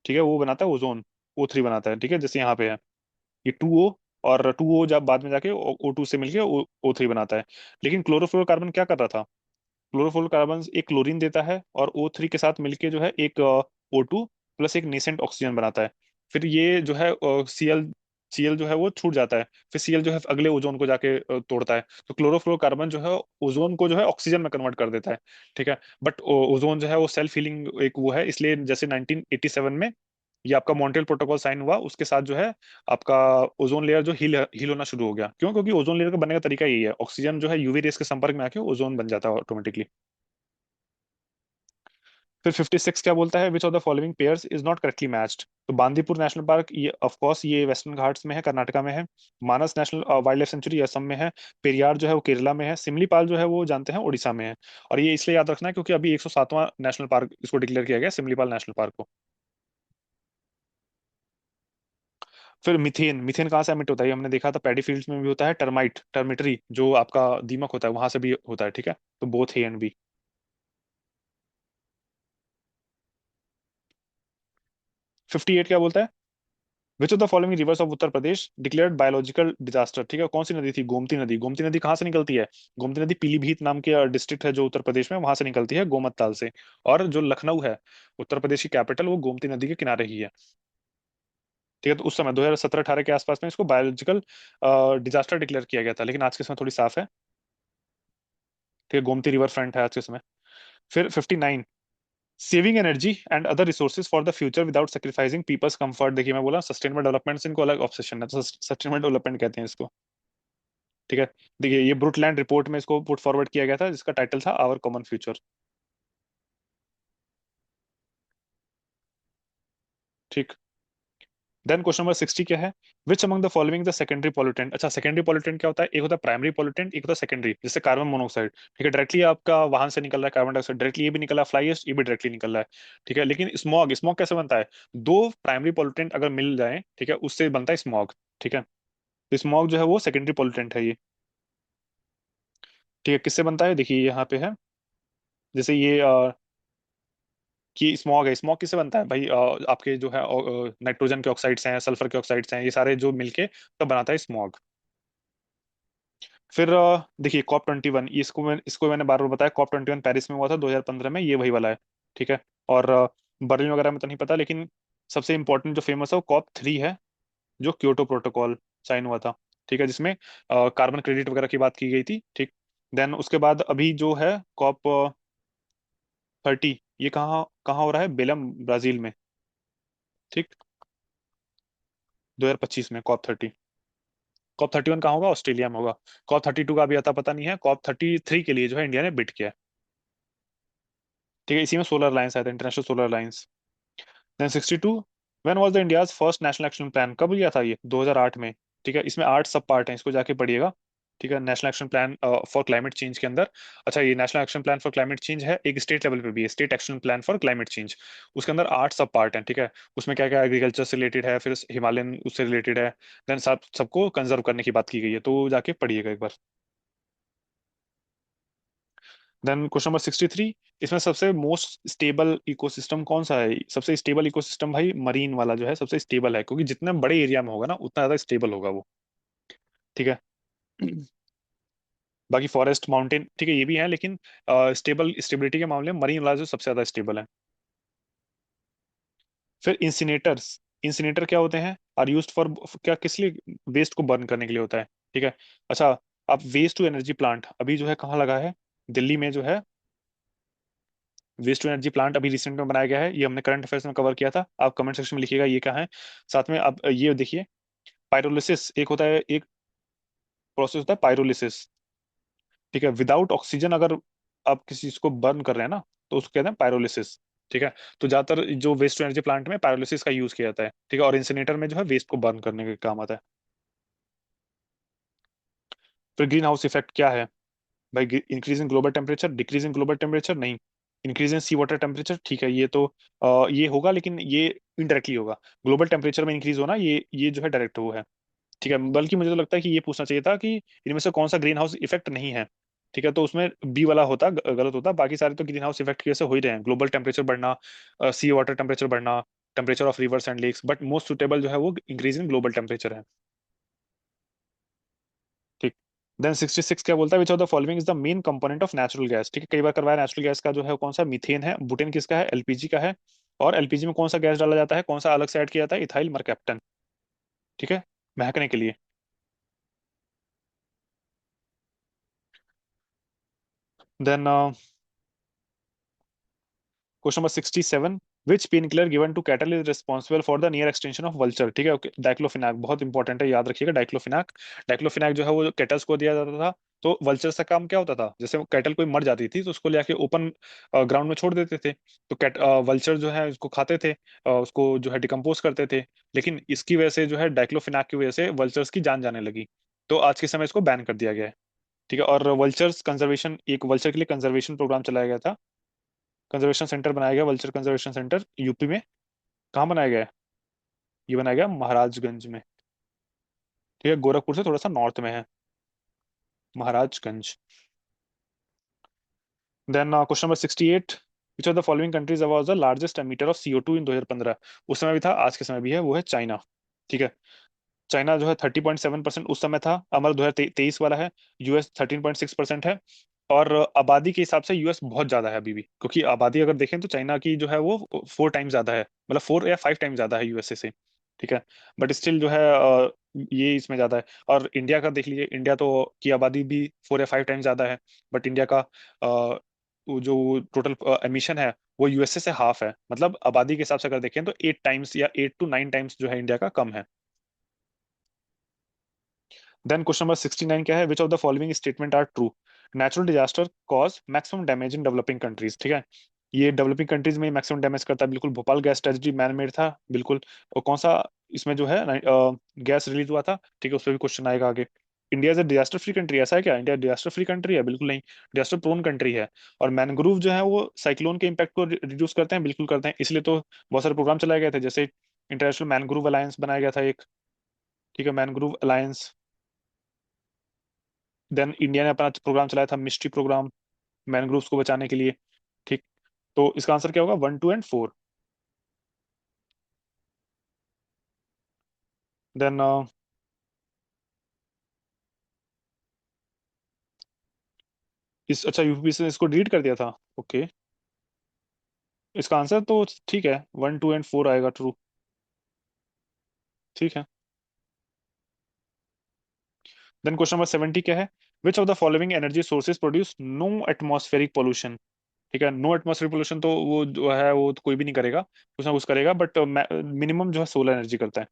ठीक है, वो बनाता है ओजोन, O3 बनाता है। ठीक है, जैसे यहाँ पे है ये 2O, और 2O जब बाद में जाके O2 से मिलके O3 बनाता है। लेकिन क्लोरोफ्लोरोकार्बन क्या कर रहा था? क्लोरोफ्लोरोकार्बन एक क्लोरीन देता है और O3 के साथ मिलके जो है एक O2 प्लस एक नेसेंट ऑक्सीजन बनाता है। फिर ये जो है Cl जो है वो छूट जाता है। फिर Cl जो है अगले ओजोन को जाके तोड़ता है। तो क्लोरोफ्लोरोकार्बन जो है ओजोन को जो है ऑक्सीजन में कन्वर्ट कर देता है। ठीक है। बट ओजोन जो है वो सेल्फ हीलिंग एक वो है, इसलिए जैसे 1987 में ये आपका मॉन्ट्रियल प्रोटोकॉल साइन हुआ, उसके साथ जो है आपका ओजोन लेयर जो हील होना शुरू हो गया। क्यों? क्योंकि ओजोन लेयर का बनने का तरीका यही है, ऑक्सीजन जो है यूवी रेस के संपर्क में आके ओजोन बन जाता है ऑटोमेटिकली। फिर 56 क्या बोलता है? Which of the following pairs is not correctly matched. तो बांदीपुर नेशनल पार्क, ये ऑफ कोर्स ये वेस्टर्न घाट्स में है, कर्नाटका में है। Manas national wild life sanctuary Assam में है। पेरियार जो है वो केरला में है। सिमलीपाल जो है वो जानते हैं उड़ीसा में है। और ये इसलिए याद रखना है क्योंकि अभी 107वां नेशनल पार्क इसको डिक्लेयर किया गया, सिमलीपाल नेशनल पार्क को। फिर मीथेन, मीथेन कहाँ से एमिट होता है? ये हमने देखा था पैडी फील्ड्स में भी होता है, टर्मिटरी जो आपका दीमक होता है वहां से भी होता है। ठीक है, तो बोथ ए एंड बी। 58 क्या बोलता है? Which of the following rivers of Uttar Pradesh declared biological disaster. ठीक है, कौन सी नदी थी? गोमती नदी। गोमती नदी कहाँ से निकलती है? गोमती नदी पीलीभीत नाम के डिस्ट्रिक्ट है जो उत्तर प्रदेश में, वहां से निकलती है, गोमत ताल से। और जो लखनऊ है उत्तर प्रदेश की कैपिटल, वो गोमती नदी के किनारे ही है। ठीक है, तो उस समय 2017-18 के आसपास में इसको बायोलॉजिकल डिजास्टर डिक्लेयर किया गया था, लेकिन आज के समय थोड़ी साफ है। ठीक है, गोमती रिवर फ्रंट है आज के समय। फिर 59, saving energy and other resources for the future without sacrificing people's comfort. देखिए मैं बोला सस्टेनेबल डेवलपमेंट से इनको अलग ऑब्सेशन है, तो सस्टेनेबल डेवलपमेंट कहते हैं इसको। ठीक है। देखिए ये ब्रुटलैंड रिपोर्ट में इसको पुट फॉरवर्ड किया गया था, जिसका टाइटल था आवर कॉमन फ्यूचर। ठीक। देन क्वेश्चन नंबर 60 क्या है? Which among the following the secondary pollutant. अच्छा, सेकेंडरी पॉल्यूटेंट क्या होता है? एक होता है प्राइमरी पॉल्यूटेंट, एक होता है सेकेंडरी, जैसे कार्बन मोनोऑक्साइड। ठीक है, डायरेक्टली आपका वाहन से निकल रहा है कार्बन डाइऑक्साइड, डायरेक्टली ये भी निकल रहा है, फ्लाई एश ये भी डायरेक्टली निकल रहा है। ठीक है, लेकिन स्मॉग, स्मॉग कैसे बनता है? दो प्राइमरी पॉल्यूटेंट अगर मिल जाए, ठीक है, उससे बनता है स्मॉग। ठीक है, तो स्मॉग जो है वो सेकेंडरी पॉल्यूटेंट है ये। ठीक है, किससे बनता है? देखिए यहाँ पे है, जैसे ये कि स्मॉग है, स्मॉग किससे बनता है भाई? आपके जो है नाइट्रोजन के ऑक्साइड्स हैं, सल्फर के ऑक्साइड्स हैं, ये सारे जो मिलके तब बनाता है स्मॉग। फिर देखिए COP 21, इसको मैंने बार बार बताया, COP 21 पेरिस में हुआ था 2015 में, ये वही वाला है। ठीक है। और बर्लिन वगैरह में तो नहीं पता, लेकिन सबसे इंपॉर्टेंट जो फेमस है वो COP 3 है, जो क्योटो प्रोटोकॉल साइन हुआ था। ठीक है, जिसमें कार्बन क्रेडिट वगैरह की बात की गई थी। ठीक। देन उसके बाद अभी जो है COP 30, ये कहाँ कहाँ हो रहा है? बेलम, ब्राजील में। ठीक। 2025 में COP 30। COP 31 कहाँ होगा? ऑस्ट्रेलिया में होगा। COP 32 का अभी अता पता नहीं है। COP 33 के लिए जो है इंडिया ने बिड किया है। ठीक है, इसी में सोलर अलायंस आया था, international solar alliance. Then 62, when was the India's first national action plan? कब लिया था ये? 2008 में। ठीक है, इसमें 8 सब पार्ट हैं, इसको जाके पढ़िएगा। ठीक है, national action plan for climate change के अंदर। अच्छा, ये national action plan for climate change है, एक स्टेट लेवल पे भी है, state action plan for climate change. उसके अंदर 8 सब पार्ट हैं। ठीक है। उसमें क्या क्या एग्रीकल्चर से रिलेटेड है, फिर हिमालयन उससे रिलेटेड है। देन सबको कंजर्व करने की बात की गई है, तो जाके पढ़िएगा एक बार। देन क्वेश्चन नंबर 63, इसमें सबसे मोस्ट स्टेबल इकोसिस्टम कौन सा है? सबसे स्टेबल इकोसिस्टम भाई मरीन वाला जो है सबसे स्टेबल है, क्योंकि जितने बड़े एरिया में होगा ना उतना ज्यादा स्टेबल होगा वो। ठीक है। बाकी फॉरेस्ट, माउंटेन, ठीक है, ये भी है, लेकिन स्टेबिलिटी के मामले में मरीन वाला जो सबसे ज्यादा स्टेबल है। फिर इंसिनेटर्स, इंसिनेटर क्या होते हैं? आर यूज्ड फॉर, क्या किस लिए? वेस्ट को बर्न करने के लिए होता है। ठीक है। अच्छा, अब वेस्ट टू एनर्जी प्लांट अभी जो है कहाँ लगा है? दिल्ली में जो है वेस्ट टू एनर्जी प्लांट अभी रिसेंट में बनाया गया है, ये हमने करंट अफेयर्स में कवर किया था। आप कमेंट सेक्शन में लिखिएगा ये क्या है। साथ में अब ये देखिए, पायरोलिसिस एक होता है, एक प्रोसेस होता है पायरोलिसिस। ठीक है, विदाउट ऑक्सीजन अगर आप किसी चीज को बर्न कर रहे हैं ना, तो उसको कहते हैं पायरोलिसिस। ठीक है। तो ज्यादातर जो वेस्ट टू एनर्जी प्लांट में पायरोलिसिस का यूज किया जाता है। ठीक है, और इंसिनेटर में जो है वेस्ट को बर्न करने के काम आता है। फिर ग्रीन हाउस इफेक्ट क्या है भाई? Increase in global temperature, decrease in global temperature नहीं। Increase in sea water temperature, ठीक है, ये तो ये होगा, लेकिन ये इनडायरेक्टली होगा। ग्लोबल टेम्परेचर में इंक्रीज होना, ये जो है डायरेक्ट वो है। ठीक है, बल्कि मुझे तो लगता है कि ये पूछना चाहिए था कि इनमें से कौन सा ग्रीन हाउस इफेक्ट नहीं है। ठीक है, तो उसमें बी वाला होता, गलत होता। बाकी सारे तो ग्रीन हाउस इफेक्ट की वजह से हो ही रहे हैं, ग्लोबल टेम्परेचर बढ़ना, सी वाटर टेम्परेचर बढ़ना, temperature of rivers and lakes, but most suitable जो है वो इंक्रीज इन ग्लोबल टेम्परेचर है। ठीक। देन 66 क्या बोलता है? Which of the following is the main component of natural gas? ठीक है, कई बार करवाया, नेचुरल गैस का जो है कौन सा? मीथेन है। बुटेन किसका है? एलपीजी का है। और एलपीजी में कौन सा गैस डाला जाता है, कौन सा अलग से ऐड किया जाता है? Ethyl mercaptan. ठीक है, महकने के लिए। Then question number 67, which pain killer given to cattle is responsible for the near extension of vulture? ठीक है, ओके, डाइक्लोफिनाक बहुत इंपॉर्टेंट है, याद रखिएगा डाइक्लोफिनाक। डाइक्लोफिनाक जो है वो कैटल्स को दिया जाता था। तो वल्चर्स का काम क्या होता था? जैसे कैटल कोई मर जाती थी तो उसको लेके ओपन ग्राउंड में छोड़ देते थे, तो कैट वल्चर जो है उसको खाते थे, उसको जो है डिकम्पोज करते थे। लेकिन इसकी वजह से जो है डाइक्लोफिनाक की वजह से वल्चर्स की जान जाने लगी, तो आज के समय इसको बैन कर दिया गया है। ठीक है, और वल्चर्स कंजर्वेशन, एक वल्चर के लिए कंजर्वेशन प्रोग्राम चलाया गया था। कंजर्वेशन सेंटर बनाया गया, वल्चर कंजर्वेशन सेंटर यूपी में। कहाँ बनाया गया है? ये बनाया गया महाराजगंज में। ठीक है, गोरखपुर से थोड़ा सा नॉर्थ में है, Maharajganj. Then question number 68, which of the following countries was the largest emitter of CO2 in 2015? उस समय भी था, आज के समय भी है, वो है चाइना। ठीक है, चाइना जो है 30.7% उस समय था, हमारा 2023 वाला है। यूएस 13.6% है। और आबादी के हिसाब से यूएस बहुत ज्यादा है अभी भी, क्योंकि आबादी अगर देखें तो चाइना की जो है वो 4 टाइम्स ज्यादा है, मतलब 4 या 5 टाइम्स ज्यादा है यूएसए से। ठीक है, बट स्टिल जो है ये इसमें ज्यादा है। और इंडिया का देख लीजिए, इंडिया तो की आबादी भी 4 या 5 टाइम्स ज्यादा है, बट इंडिया का वो जो टोटल एमिशन है वो यूएसए से हाफ है, मतलब आबादी के हिसाब से अगर देखें तो 8 टाइम्स या 8 to 9 टाइम्स जो है इंडिया का कम है। देन क्वेश्चन नंबर 69 क्या है? Which of the following statement are true? Natural disaster cause maximum damage in developing countries. ठीक है, ये डेवलपिंग कंट्रीज में मैक्सिमम डैमेज करता है, बिल्कुल। Bhopal gas tragedy man made था, बिल्कुल। और कौन सा इसमें जो है गैस रिलीज हुआ था? ठीक है, उस पर भी क्वेश्चन आएगा आगे। India is a disaster free country, ऐसा है क्या? इंडिया डिजास्टर फ्री कंट्री है? बिल्कुल नहीं, डिजास्टर प्रोन कंट्री है। और मैनग्रोव जो है वो साइक्लोन के इम्पैक्ट को रिड्यूस करते हैं, बिल्कुल करते हैं, इसलिए तो बहुत सारे प्रोग्राम चलाए गए थे, जैसे इंटरनेशनल मैनग्रोव अलायंस बनाया गया था एक। ठीक है, मैनग्रोव अलायंस। देन इंडिया ने अपना प्रोग्राम चलाया था, मिस्ट्री प्रोग्राम, मैनग्रोव्स को बचाने के लिए। ठीक। तो इसका आंसर क्या होगा, 1, 2 एंड 4। देन इस अच्छा यूपी से इसको डिलीट कर दिया था, ओके। इसका आंसर तो ठीक है, 1, 2 एंड 4 आएगा, ट्रू। ठीक है। देन क्वेश्चन नंबर 70 क्या है, which of the following energy sources produce no atmospheric pollution. ठीक है, नो एटमॉस्फेरिक पोल्यूशन तो वो जो है वो तो कोई भी नहीं करेगा, कुछ ना कुछ करेगा, बट मिनिमम जो है सोलर एनर्जी करता है।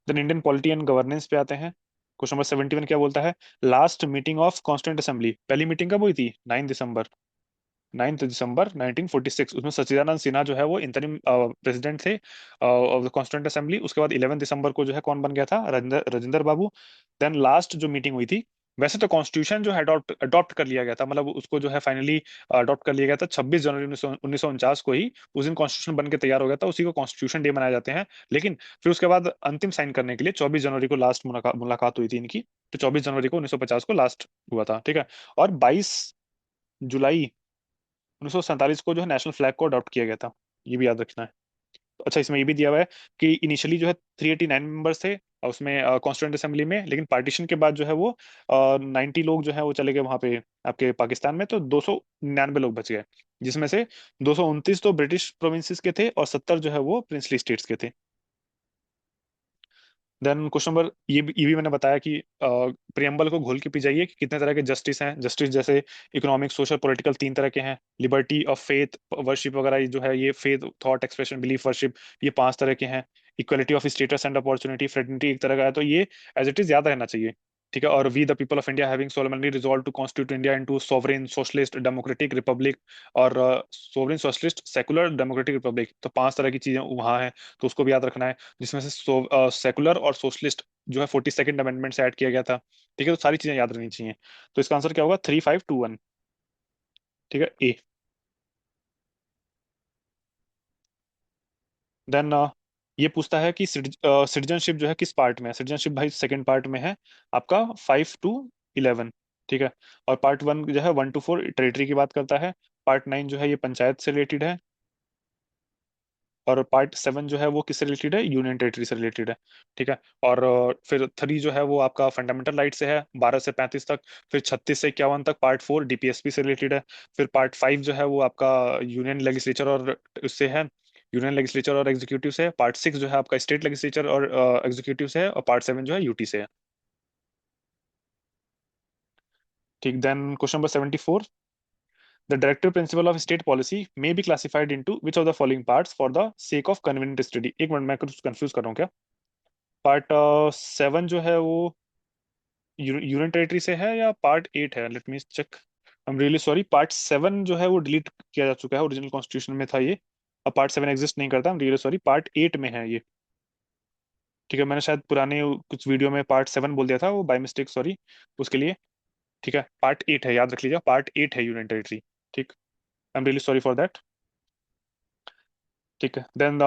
Then Indian polity and governance पे आते हैं। क्वेश्चन नंबर 71 क्या बोलता है, last meeting of constituent assembly, पहली मीटिंग कब हुई थी, 9 दिसंबर। 9 दिसंबर 1946, उसमें सच्चिदानंद सिन्हा जो है वो इंतरिम प्रेसिडेंट थे ऑफ द कॉन्स्टिट्यूंट असेंबली। उसके बाद 11 दिसंबर को जो है कौन बन गया था, राजेंद्र राजेंद्र बाबू। देन लास्ट जो मीटिंग हुई थी, वैसे तो कॉन्स्टिट्यूशन जो है अडॉप्ट अडॉप्ट कर लिया गया था, मतलब उसको जो है फाइनली अडॉप्ट कर लिया गया था 26 जनवरी 1949 को ही। उस दिन कॉन्स्टिट्यूशन बन के तैयार हो गया था, उसी को कॉन्स्टिट्यूशन डे मनाए जाते हैं। लेकिन फिर उसके बाद अंतिम साइन करने के लिए 24 जनवरी को लास्ट मुलाकात हुई थी इनकी। तो 24 जनवरी को 1950 को लास्ट हुआ था, ठीक है। और 22 जुलाई 1947 को जो है नेशनल फ्लैग को अडॉप्ट किया गया था, ये भी याद रखना है। अच्छा, इसमें ये भी दिया हुआ है कि इनिशियली जो है 389 मेंबर्स थे उसमें कॉन्स्टिट्यूंट असेंबली में, लेकिन पार्टीशन के बाद जो है वो 90 लोग जो है वो चले गए वहां पे आपके पाकिस्तान में, तो 299 लोग बच गए, जिसमें से 229 तो ब्रिटिश प्रोविंसेस के थे और 70 जो है वो प्रिंसली स्टेट्स के थे। देन क्वेश्चन नंबर, ये भी मैंने बताया कि प्रियम्बल को घोल के पी जाइए कि कितने तरह के जस्टिस हैं। जस्टिस जैसे इकोनॉमिक, सोशल, पॉलिटिकल, 3 तरह के हैं। लिबर्टी ऑफ फेथ वर्शिप वगैरह, ये जो है ये faith, thought expression, belief, worship, ये 5 तरह के हैं। Equality of status and opportunity, fraternity एक तरह का है, तो ये एज इट इज याद रहना चाहिए। ठीक है। और we the people of India having solemnly resolve to constitute India into sovereign socialist democratic republic, और sovereign socialist secular democratic republic, तो 5 तरह की चीजें वहां हैं, तो उसको भी याद रखना है। जिसमें से सेकुलर और सोशलिस्ट जो है 42nd अमेंडमेंट से ऐड किया गया था। ठीक है, तो सारी चीजें याद रहनी चाहिए। तो इसका आंसर क्या होगा, 3521। ठीक है, ए। देन ये पूछता है कि सिटीजनशिप जो है किस पार्ट में है। सिटीजनशिप भाई सेकंड पार्ट में है आपका, 5 to 11। ठीक है। और पार्ट 1 जो है 1 to 4 टेरिटरी की बात करता है। पार्ट 9 जो है ये पंचायत से रिलेटेड है। और पार्ट 7 जो है वो किससे रिलेटेड है, यूनियन टेरिटरी से रिलेटेड है। ठीक है। और फिर 3 जो है वो आपका फंडामेंटल राइट से है, 12 से 35 तक। फिर 36 से 51 तक पार्ट 4 डीपीएसपी से रिलेटेड है। फिर पार्ट 5 जो है वो आपका यूनियन लेजिस्लेचर और उससे है, यूनियन लेजिस्लेचर और एग्जीक्यूटिव से है। पार्ट 6 जो है आपका स्टेट लेजिस्लेचर और एग्जीक्यूटिव से है। और पार्ट 7 जो है यूटी से है। ठीक। Then question number 74, the directive principle of state policy may be classified into which of the following parts for the sake of convenient study. एक मिनट, मैं कुछ कंफ्यूज कर रहा हूँ क्या। पार्ट 7 जो है वो यूनियन टेरिटरी से है या पार्ट 8 है, let me check. I am really sorry, part 7 जो है वो डिलीट किया जा चुका है, ओरिजिनल कॉन्स्टिट्यूशन में था ये। अब पार्ट 7 एग्जिस्ट नहीं करता, आई एम रियली सॉरी, पार्ट 8 में है ये। ठीक है, मैंने शायद पुराने कुछ वीडियो में पार्ट 7 बोल दिया था, वो बाय मिस्टेक, सॉरी उसके लिए। ठीक है, पार्ट 8 है, याद रख लीजिए, पार्ट 8 है यूनियन टेरिटरी। ठीक। I am really sorry for that. ठीक है। Then the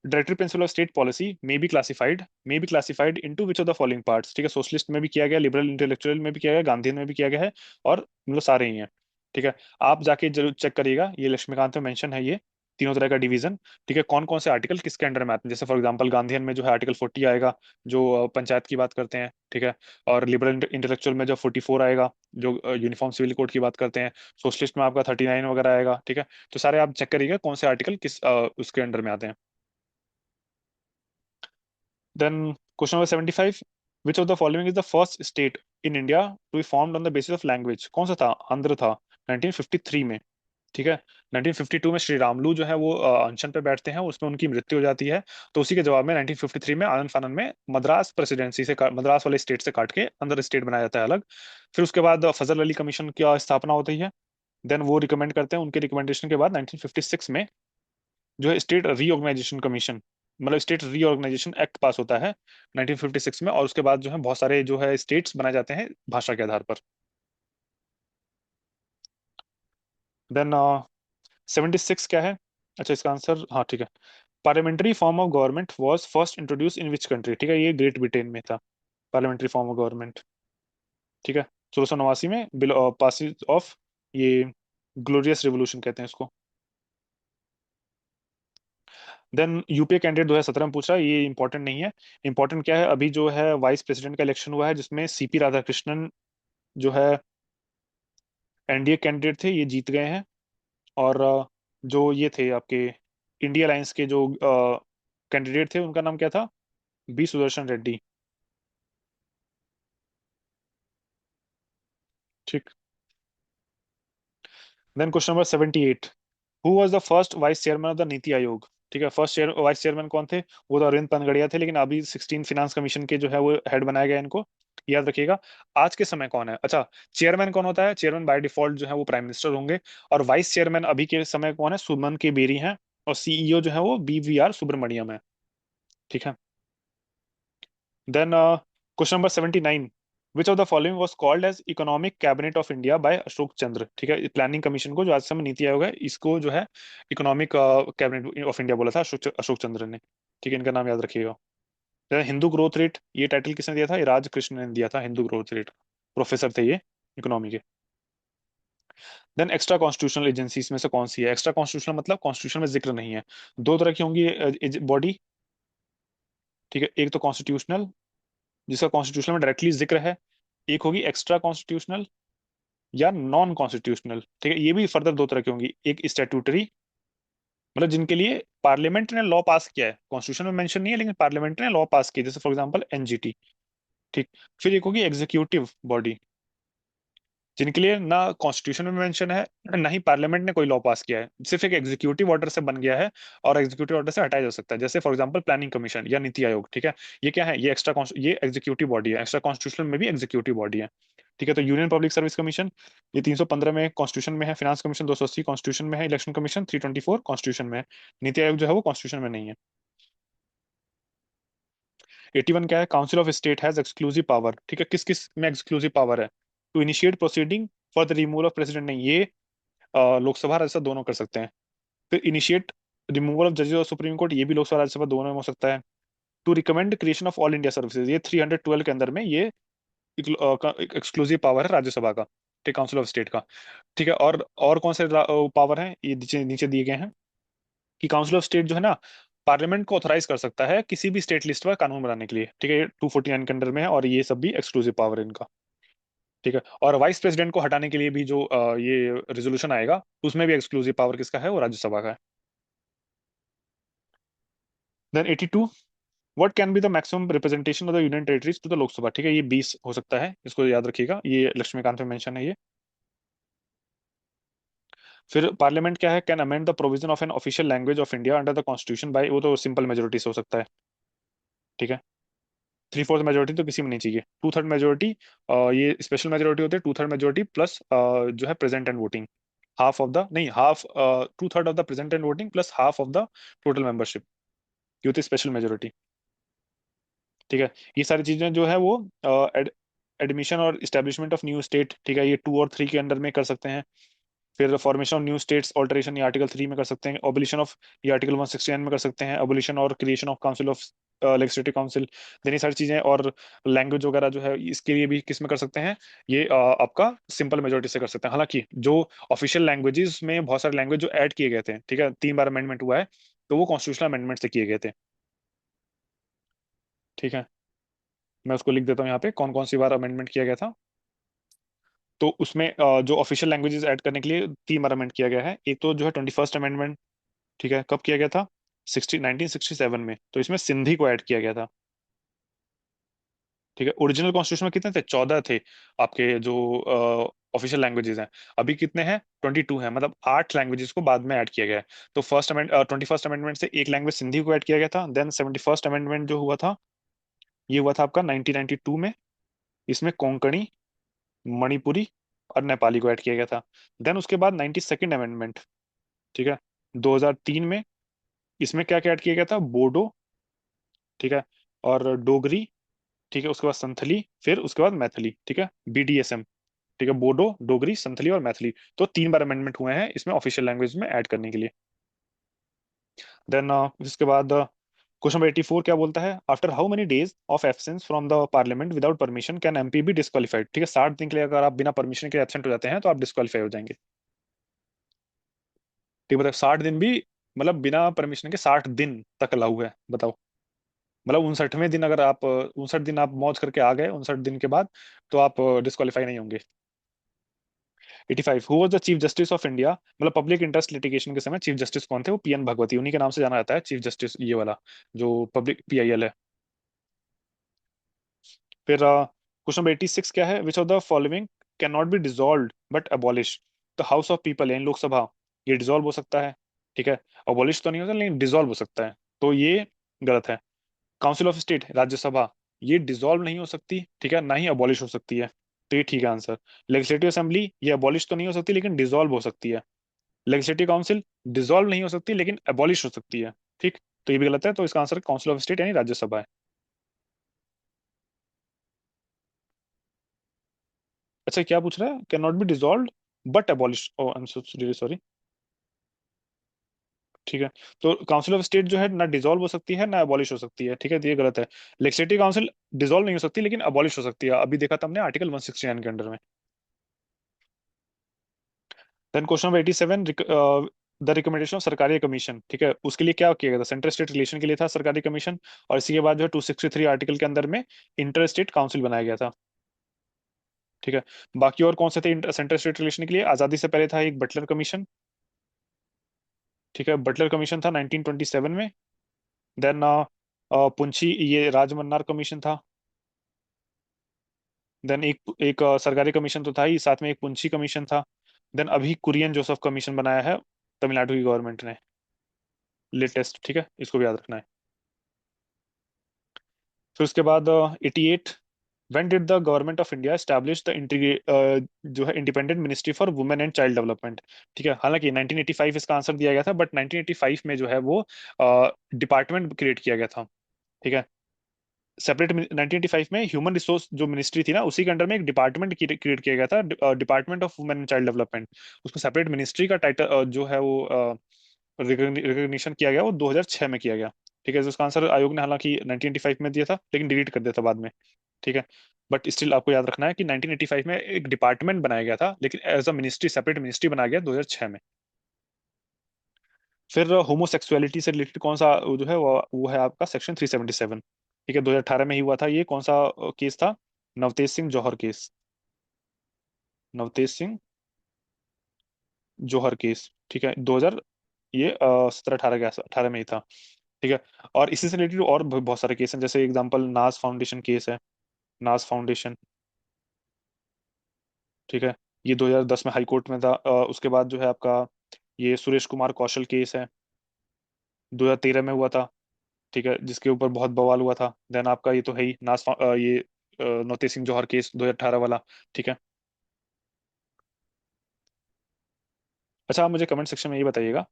directory principle of state policy may be classified into which of the following parts. ठीक है, सोशलिस्ट में भी किया गया, लिबरल इंटेलेक्चुअल में भी किया गया, गांधीयन में भी किया गया है, और मतलब सारे ही हैं। ठीक है। आप जाके जरूर चेक करिएगा, ये लक्ष्मीकांत में मेंशन है, ये तीनों तरह का डिवीजन। ठीक है, कौन कौन से आर्टिकल किसके अंडर में आते हैं, जैसे फॉर एग्जांपल गांधीयन में जो है आर्टिकल 40 आएगा, जो पंचायत की बात करते हैं। ठीक है। और लिबरल इंटेलेक्चुअल में जो 44 आएगा, जो यूनिफॉर्म सिविल कोड की बात करते हैं। सोशलिस्ट में आपका 39 वगैरह आएगा। ठीक है। तो सारे आप चेक करिएगा कौन से आर्टिकल किस उसके अंडर में आते हैं। Then question number 75, which of the following is the first state in India to be formed on the basis of language. कौन सा था, आंध्र था 1953 में। ठीक है। 1952 में श्री रामलू जो है वो अनशन पे बैठते हैं, उसमें उनकी मृत्यु हो जाती है। तो उसी के जवाब में 1953 में आनंद फानन में मद्रास प्रेसिडेंसी से मद्रास वाले स्टेट से काट के अंदर स्टेट बनाया जाता है अलग। फिर उसके बाद फजल अली कमीशन की स्थापना होती है। देन वो रिकमेंड करते हैं, उनके रिकमेंडेशन के बाद 1956 में जो है स्टेट रीऑर्गेनाइजेशन कमीशन, मतलब स्टेट रीऑर्गेनाइजेशन एक्ट पास होता है 1956 में। और उसके बाद जो है बहुत सारे जो है स्टेट्स बनाए जाते हैं भाषा के आधार पर। देन 76 क्या है, अच्छा इसका आंसर, हाँ ठीक है। Parliamentary form of government was first introduce in which country. ठीक है, ये ग्रेट ब्रिटेन में था, पार्लियामेंट्री फॉर्म ऑफ गवर्नमेंट। ठीक है, 1689 में बिल पासिस ऑफ ये ग्लोरियस रिवोल्यूशन कहते हैं इसको। देन यूपीए कैंडिडेट 2017 में पूछा, ये इंपॉर्टेंट नहीं है। इंपॉर्टेंट क्या है, अभी जो है वाइस प्रेसिडेंट का इलेक्शन हुआ है जिसमें सीपी राधाकृष्णन जो है एनडीए कैंडिडेट थे, ये जीत गए हैं। और जो ये थे आपके इंडिया अलायंस के जो कैंडिडेट थे उनका नाम क्या था, बी सुदर्शन रेड्डी। ठीक। Then question number 78, who was the first vice chairman of the Niti Aayog. ठीक है, फर्स्ट वाइस चेयरमैन कौन थे, वो तो अरविंद पनगड़िया थे, लेकिन अभी 16 फिनांस कमीशन के जो है वो हेड बनाया गया इनको, याद रखिएगा। आज के समय कौन है, अच्छा, चेयरमैन कौन होता है, चेयरमैन बाय डिफॉल्ट जो है वो प्राइम मिनिस्टर होंगे। और वाइस चेयरमैन अभी के समय कौन है, सुमन के बेरी हैं। और सीईओ जो है वो BVR सुब्रमण्यम है। ठीक है। Then question number 79, which of the following was called as economic cabinet of India by Ashok Chandra. ठीक है, प्लानिंग कमीशन को जो आज समय नीति आयोग है इसको जो है इकोनॉमिक कैबिनेट ऑफ इंडिया बोला था अशोक चंद्र ने। ठीक है, इनका नाम याद रखिएगा। Then हिंदू ग्रोथ रेट, ये टाइटल किसने दिया था, ये राज कृष्ण ने दिया था, हिंदू ग्रोथ रेट, प्रोफेसर थे ये इकोनॉमी के। देन एक्स्ट्रा कॉन्स्टिट्यूशनल एजेंसीज में से कौन सी है, एक्स्ट्रा कॉन्स्टिट्यूशनल मतलब कॉन्स्टिट्यूशन में जिक्र नहीं है। दो तरह की होंगी बॉडी। ठीक है, एक तो कॉन्स्टिट्यूशनल जिसका कॉन्स्टिट्यूशन में डायरेक्टली जिक्र है, एक होगी एक्स्ट्रा कॉन्स्टिट्यूशनल या नॉन कॉन्स्टिट्यूशनल। ठीक है, ये भी फर्दर दो तरह की होंगी, एक स्टैट्यूटरी मतलब जिनके लिए पार्लियामेंट ने लॉ पास किया है, कॉन्स्टिट्यूशन में मेंशन नहीं है लेकिन पार्लियामेंट ने लॉ पास किया, जैसे फॉर एग्जांपल एनजीटी। ठीक। फिर एक होगी एग्जीक्यूटिव बॉडी, जिनके लिए ना कॉन्स्टिट्यूशन में मेंशन है ना ही पार्लियामेंट ने कोई लॉ पास किया है, सिर्फ एक एग्जीक्यूटिव ऑर्डर से बन गया है और एग्जीक्यूटिव ऑर्डर से हटाया जा सकता है, जैसे फॉर एग्जांपल प्लानिंग कमीशन या नीति आयोग। ठीक है, ये क्या है, ये ये एग्जीक्यूटिव बॉडी है, एक्स्ट्रा कॉन्स्टिट्यूशन में भी एग्जीक्यूटिव बॉडी है। ठीक है, तो यूनियन पब्लिक सर्विस कमीशन ये 315 में कॉन्स्टिट्यूशन में है, फिनांस कमीशन 280 कॉन्स्टिट्यूशन में है, इलेक्शन कमीशन 324 कॉन्स्टिट्यूशन में है। नीति आयोग जो है वो कॉन्स्टिट्यूशन में नहीं है। 81 क्या है, council of state has exclusive power. ठीक है, किस किस में एक्सक्लूसिव पावर है, to initiate proceeding for the removal of president, नहीं ये लोकसभा राज्यसभा दोनों कर सकते हैं। फिर इनिशिएट रिमूवल ऑफ जजेस ऑफ सुप्रीम कोर्ट, ये भी लोकसभा राज्यसभा दोनों में हो सकता है। To recommend creation of all India services, ये 312 के अंदर में ये एक्सक्लूसिव पावर है राज्यसभा का। ठीक, काउंसिल ऑफ स्टेट का। ठीक है, और कौन से पावर हैं, ये नीचे नीचे दिए गए हैं कि काउंसिल ऑफ स्टेट जो है ना पार्लियामेंट को ऑथराइज कर सकता है किसी भी स्टेट लिस्ट पर कानून बनाने के लिए। ठीक है, ये 249 के अंडर में है और ये सब भी एक्सक्लूसिव पावर है इनका। ठीक है, और वाइस प्रेसिडेंट को हटाने के लिए भी जो ये रेजोल्यूशन आएगा उसमें भी एक्सक्लूसिव पावर किसका है, वो राज्यसभा का है। Then 82, what can be the maximum representation of the union territories to the Lok Sabha. ठीक है, ये 20 हो सकता है, इसको याद रखिएगा, ये लक्ष्मीकांत में मेंशन है ये। फिर पार्लियामेंट क्या है, can amend the provision of an official language of India under the constitution bye, वो तो सिंपल मेजोरिटी से हो सकता है। ठीक है, 3/4 मेजोरिटी तो किसी में नहीं चाहिए, 2/3 मेजोरिटी, ये स्पेशल मेजोरिटी होते हैं, 2/3 मेजोरिटी प्लस जो है present and voting, half of the नहीं half 2/3 of the present and voting plus half of the total membership, ये होती है स्पेशल मेजोरिटी। ठीक है, ये सारी चीजें जो है वो एडमिशन और इस्टेब्लिशमेंट ऑफ न्यू स्टेट, ठीक है, ये 2 और 3 के अंडर में कर सकते हैं। फिर formation of new states alteration ये आर्टिकल 3 में कर सकते हैं, ओबलिशन ऑफ ये आर्टिकल 169 में कर सकते हैं, ओबलिशन और creation of council of legislative council, देनी सारी चीजें। और लैंग्वेज वगैरह जो है इसके लिए भी किस में कर सकते हैं, ये आपका सिंपल मेजोरिटी से कर सकते हैं। हालांकि जो ऑफिशियल लैंग्वेजेस में बहुत सारे लैंग्वेज जो ऐड किए गए थे, ठीक है, 3 बार अमेंडमेंट हुआ है, तो वो कॉन्स्टिट्यूशनल अमेंडमेंट से किए गए थे। ठीक है, मैं उसको लिख देता हूँ यहाँ पे कौन कौन सी बार अमेंडमेंट किया गया था। तो उसमें जो ऑफिशियल लैंग्वेजेस ऐड करने के लिए 3 बार अमेंड किया गया है, एक तो जो है 21st अमेंडमेंट। ठीक है, कब किया गया था, 1967 में, तो इसमें सिंधी को ऐड किया गया था। ठीक है, ओरिजिनल कॉन्स्टिट्यूशन में कितने थे, 14 थे आपके जो ऑफिशियल लैंग्वेजेस हैं। अभी कितने हैं, 22 हैं, मतलब 8 लैंग्वेजेस को बाद में ऐड किया गया है। तो 21st अमेंडमेंट से एक लैंग्वेज सिंधी को ऐड किया गया था। देन 71st अमेंडमेंट जो हुआ था, ये हुआ था आपका 1992 में, इसमें कोंकणी, मणिपुरी और नेपाली को ऐड किया गया था। देन उसके बाद 92nd अमेंडमेंट, ठीक है, 2003 में, इसमें क्या क्या ऐड किया गया था, बोडो, ठीक है, और डोगरी, ठीक है, उसके बाद संथली, फिर उसके बाद मैथिली। ठीक है, BDSM, ठीक है, बोडो, डोगरी, संथली और मैथिली, तो 3 बार अमेंडमेंट हुए हैं इसमें ऑफिशियल लैंग्वेज में ऐड करने के लिए। देन इसके बाद क्वेश्चन नंबर 84 क्या बोलता है, after how many days of absence from the parliament without permission can MP B disqualified. ठीक है, 60 दिन के लिए अगर आप बिना परमिशन के एब्सेंट हो जाते हैं तो आप डिस्क्वालीफाई हो जाएंगे। ठीक है, मतलब 60 दिन भी, मतलब बिना परमिशन के 60 दिन तक अलाउ है, बताओ। मतलब 59वें दिन अगर आप 59 दिन आप मौज करके आ गए 59 दिन के बाद, तो आप डिस्क्वालीफाई नहीं होंगे। 85, who was the chief justice of India, मतलब पब्लिक इंटरेस्ट लिटिगेशन के समय चीफ जस्टिस कौन थे? वो पीएन भगवती, उन्हीं के नाम से जाना जाता है चीफ जस्टिस, ये वाला जो पब्लिक पीआईएल है। फिर क्वेश्चन नंबर 86 क्या है? Which of the following can not B dissolved but abolish? The house of people in Lok Sabha, ये डिसॉल्व हो सकता है, ठीक है। अबॉलिश तो नहीं होता, लेकिन डिसॉल्व हो सकता है, तो ये गलत है। काउंसिल ऑफ स्टेट, राज्यसभा, ये डिसॉल्व नहीं हो सकती, ठीक है, ना ही अबॉलिश हो सकती है, तो ये ठीक है आंसर। लेजिस्लेटिव असेंबली, ये अबॉलिश तो नहीं हो सकती लेकिन डिसॉल्व हो सकती है। लेजिस्लेटिव काउंसिल डिसॉल्व नहीं हो सकती लेकिन अबॉलिश हो सकती है, ठीक। तो ये भी गलत है, तो इसका आंसर काउंसिल ऑफ स्टेट यानी राज्यसभा है। अच्छा, क्या पूछ रहा है? Can not be dissolve but abolish, oh I am so really sorry. ठीक है, तो काउंसिल ऑफ स्टेट जो है ना डिसॉल्व हो सकती है ना अबॉलिश हो सकती है, ठीक है, तो ये गलत है। लेजिस्लेटिव काउंसिल डिसॉल्व नहीं हो सकती लेकिन अबॉलिश हो सकती है, अभी देखा था हमने आर्टिकल 169 के अंडर में। Then question number 87, the recommendation of Sarkaria commission, ठीक है, उसके लिए क्या किया गया था? सेंट्रल स्टेट रिलेशन के लिए था सरकारी कमीशन, और इसी के बाद जो है 263 आर्टिकल के अंदर में इंटर स्टेट काउंसिल बनाया गया था, ठीक है। बाकी और कौन से थे सेंट्रल स्टेट रिलेशन के लिए? आजादी से पहले था एक बटलर कमीशन, ठीक है, बटलर कमीशन था 1927 में। देन पुंछी, ये राजमन्नार कमीशन था। देन एक एक सरकारी कमीशन तो था ही, साथ में एक पुंछी कमीशन था। देन अभी कुरियन जोसेफ कमीशन बनाया है तमिलनाडु की गवर्नमेंट ने, लेटेस्ट, ठीक है, इसको भी याद रखना है। फिर उसके बाद 88, when did the government of India establish the जो है independent ministry for women and child development? ठीक है, हालांकि 1985 इसका आंसर दिया गया था, बट 1985 में जो है वो डिपार्टमेंट क्रिएट किया गया था, ठीक है। सेपरेट 1985 में ह्यूमन रिसोर्स जो मिनिस्ट्री थी ना, उसी के अंडर में एक डिपार्टमेंट क्रिएट किया गया था, department of women and child development. उसको सेपरेट मिनिस्ट्री का टाइटल जो है वो रिकग्निशन किया गया, वो 2006 में किया गया, ठीक है। तो उसका आंसर आयोग ने हालांकि 1985 में दिया था लेकिन डिलीट कर दिया था बाद में, ठीक है। बट स्टिल आपको याद रखना है कि 1985 में एक डिपार्टमेंट बनाया गया था, लेकिन as a ministry, separate ministry बनाया गया 2006 में। फिर होमोसेक्सुअलिटी से रिलेटेड कौन सा जो है वो है आपका सेक्शन 377, ठीक है, 2018 में ही हुआ था। ये कौन सा केस था? नवतेज सिंह जौहर केस, नवतेज सिंह जौहर केस, ठीक है, 2000, ये 17-18 के 18 में ही था, ठीक है। और इसी से रिलेटेड और बहुत सारे केस हैं, जैसे एग्जांपल नाज फाउंडेशन केस है, नाज फाउंडेशन, ठीक है, ये 2010 में हाई कोर्ट में था। उसके बाद जो है आपका ये सुरेश कुमार कौशल केस है, 2013 में हुआ था, ठीक है, जिसके ऊपर बहुत बवाल हुआ था। देन आपका ये तो है ही ये नवतेज सिंह जौहर केस 2018 वाला, ठीक है। अच्छा, आप मुझे कमेंट सेक्शन में ये बताइएगा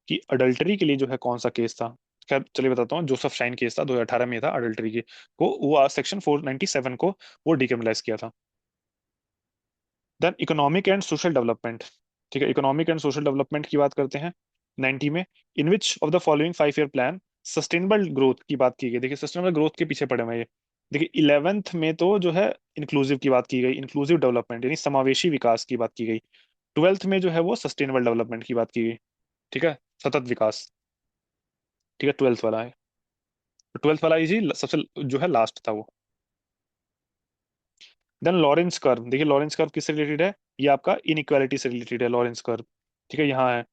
कि अडल्टरी के लिए जो है कौन सा केस था? खैर चलिए बताता हूँ, जोसेफ शाइन केस था 2018 में था, अडल्टरी के को वो सेक्शन 497 को वो डिक्रिमिनलाइज किया था। Then economic and social development, ठीक है, इकोनॉमिक एंड सोशल डेवलपमेंट की बात करते हैं 90 में। In which of the following 5 year plan sustainable growth की बात की गई? देखिए सस्टेनेबल ग्रोथ के पीछे पड़े हुए हैं ये। देखिए 11th में तो जो है इंक्लूसिव की बात की गई, इंक्लूसिव डेवलपमेंट यानी समावेशी विकास की बात की गई। 12th में जो है वो सस्टेनेबल डेवलपमेंट की बात की गई, ठीक है, सतत विकास, ठीक है, 12th वाला है। 12th वाला इजी सबसे जो है लास्ट था वो। देन लॉरेंस कर्व, देखिए लॉरेंस कर्व किससे रिलेटेड है? ये आपका इनइक्वालिटी से रिलेटेड है लॉरेंस कर्व, ठीक है, यहाँ है।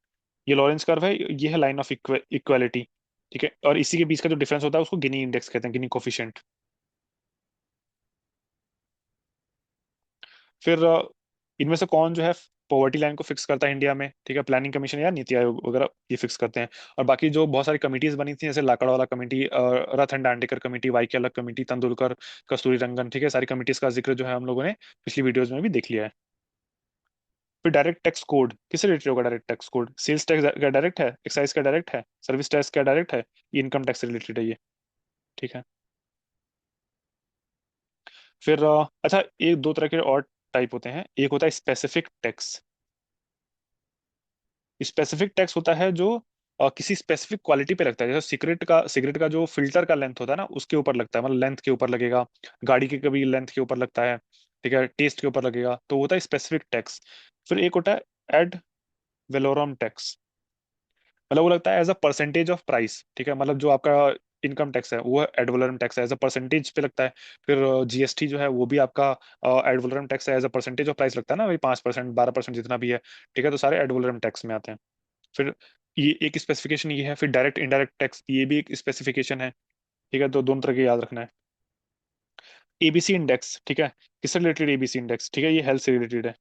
ये लॉरेंस कर्व है, ये है लाइन ऑफ इक्वालिटी, ठीक है, और इसी के बीच का जो डिफरेंस होता है उसको गिनी इंडेक्स कहते हैं, गिनी कोफिशिएंट। फिर इनमें से कौन जो है पॉवर्टी लाइन को फिक्स करता है इंडिया में? ठीक है, प्लानिंग कमीशन या नीति आयोग वगैरह ये फिक्स करते हैं। और बाकी जो बहुत सारी कमिटीज बनी थी, जैसे लाकड़वाला कमेटी, रतन डांडेकर कमेटी, वाई के अलग कमेटी, तेंदुलकर, कस्तूरी रंगन, ठीक है, सारी कमिटीज का जिक्र जो है हम लोगों ने पिछली वीडियोज में भी देख लिया है। फिर डायरेक्ट टैक्स कोड किससे रिलेटेड होगा? Direct tax code sales tax का डायरेक्ट है, एक्साइज का डायरेक्ट है, सर्विस टैक्स का डायरेक्ट है, इनकम टैक्स से रिलेटेड है ये, ठीक है। फिर अच्छा, एक दो तरह के और टाइप होते हैं, एक होता है स्पेसिफिक टैक्स। स्पेसिफिक टैक्स होता है जो किसी स्पेसिफिक क्वालिटी पे लगता है, जैसे सिगरेट का जो फिल्टर का लेंथ होता है ना, उसके ऊपर लगता है, मतलब लेंथ के ऊपर लगेगा। गाड़ी की कभी लेंथ के ऊपर लगता है, ठीक है, टेस्ट के ऊपर लगेगा, तो वो होता है स्पेसिफिक टैक्स। फिर एक होता है एड वेलोरम टैक्स, मतलब वो लगता है as a percentage of price, ठीक है, मतलब जो आपका इनकम टैक्स है वो एड वैलोरम टैक्स है, एज अ परसेंटेज पे लगता है। फिर जीएसटी जो है वो भी आपका एड वैलोरम टैक्स है, as a percentage of price लगता है ना, वही 5%, 12% जितना भी है, ठीक है, तो सारे एड वैलोरम टैक्स में आते हैं। फिर ये एक स्पेसिफिकेशन ये है। फिर डायरेक्ट इनडायरेक्ट टैक्स, ये भी एक स्पेसिफिकेशन है, ठीक है, तो दोनों तरह के याद रखना है। एबीसी इंडेक्स, ठीक है, किससे रिलेटेड एबीसी इंडेक्स, ठीक है, ये हेल्थ से रिलेटेड है,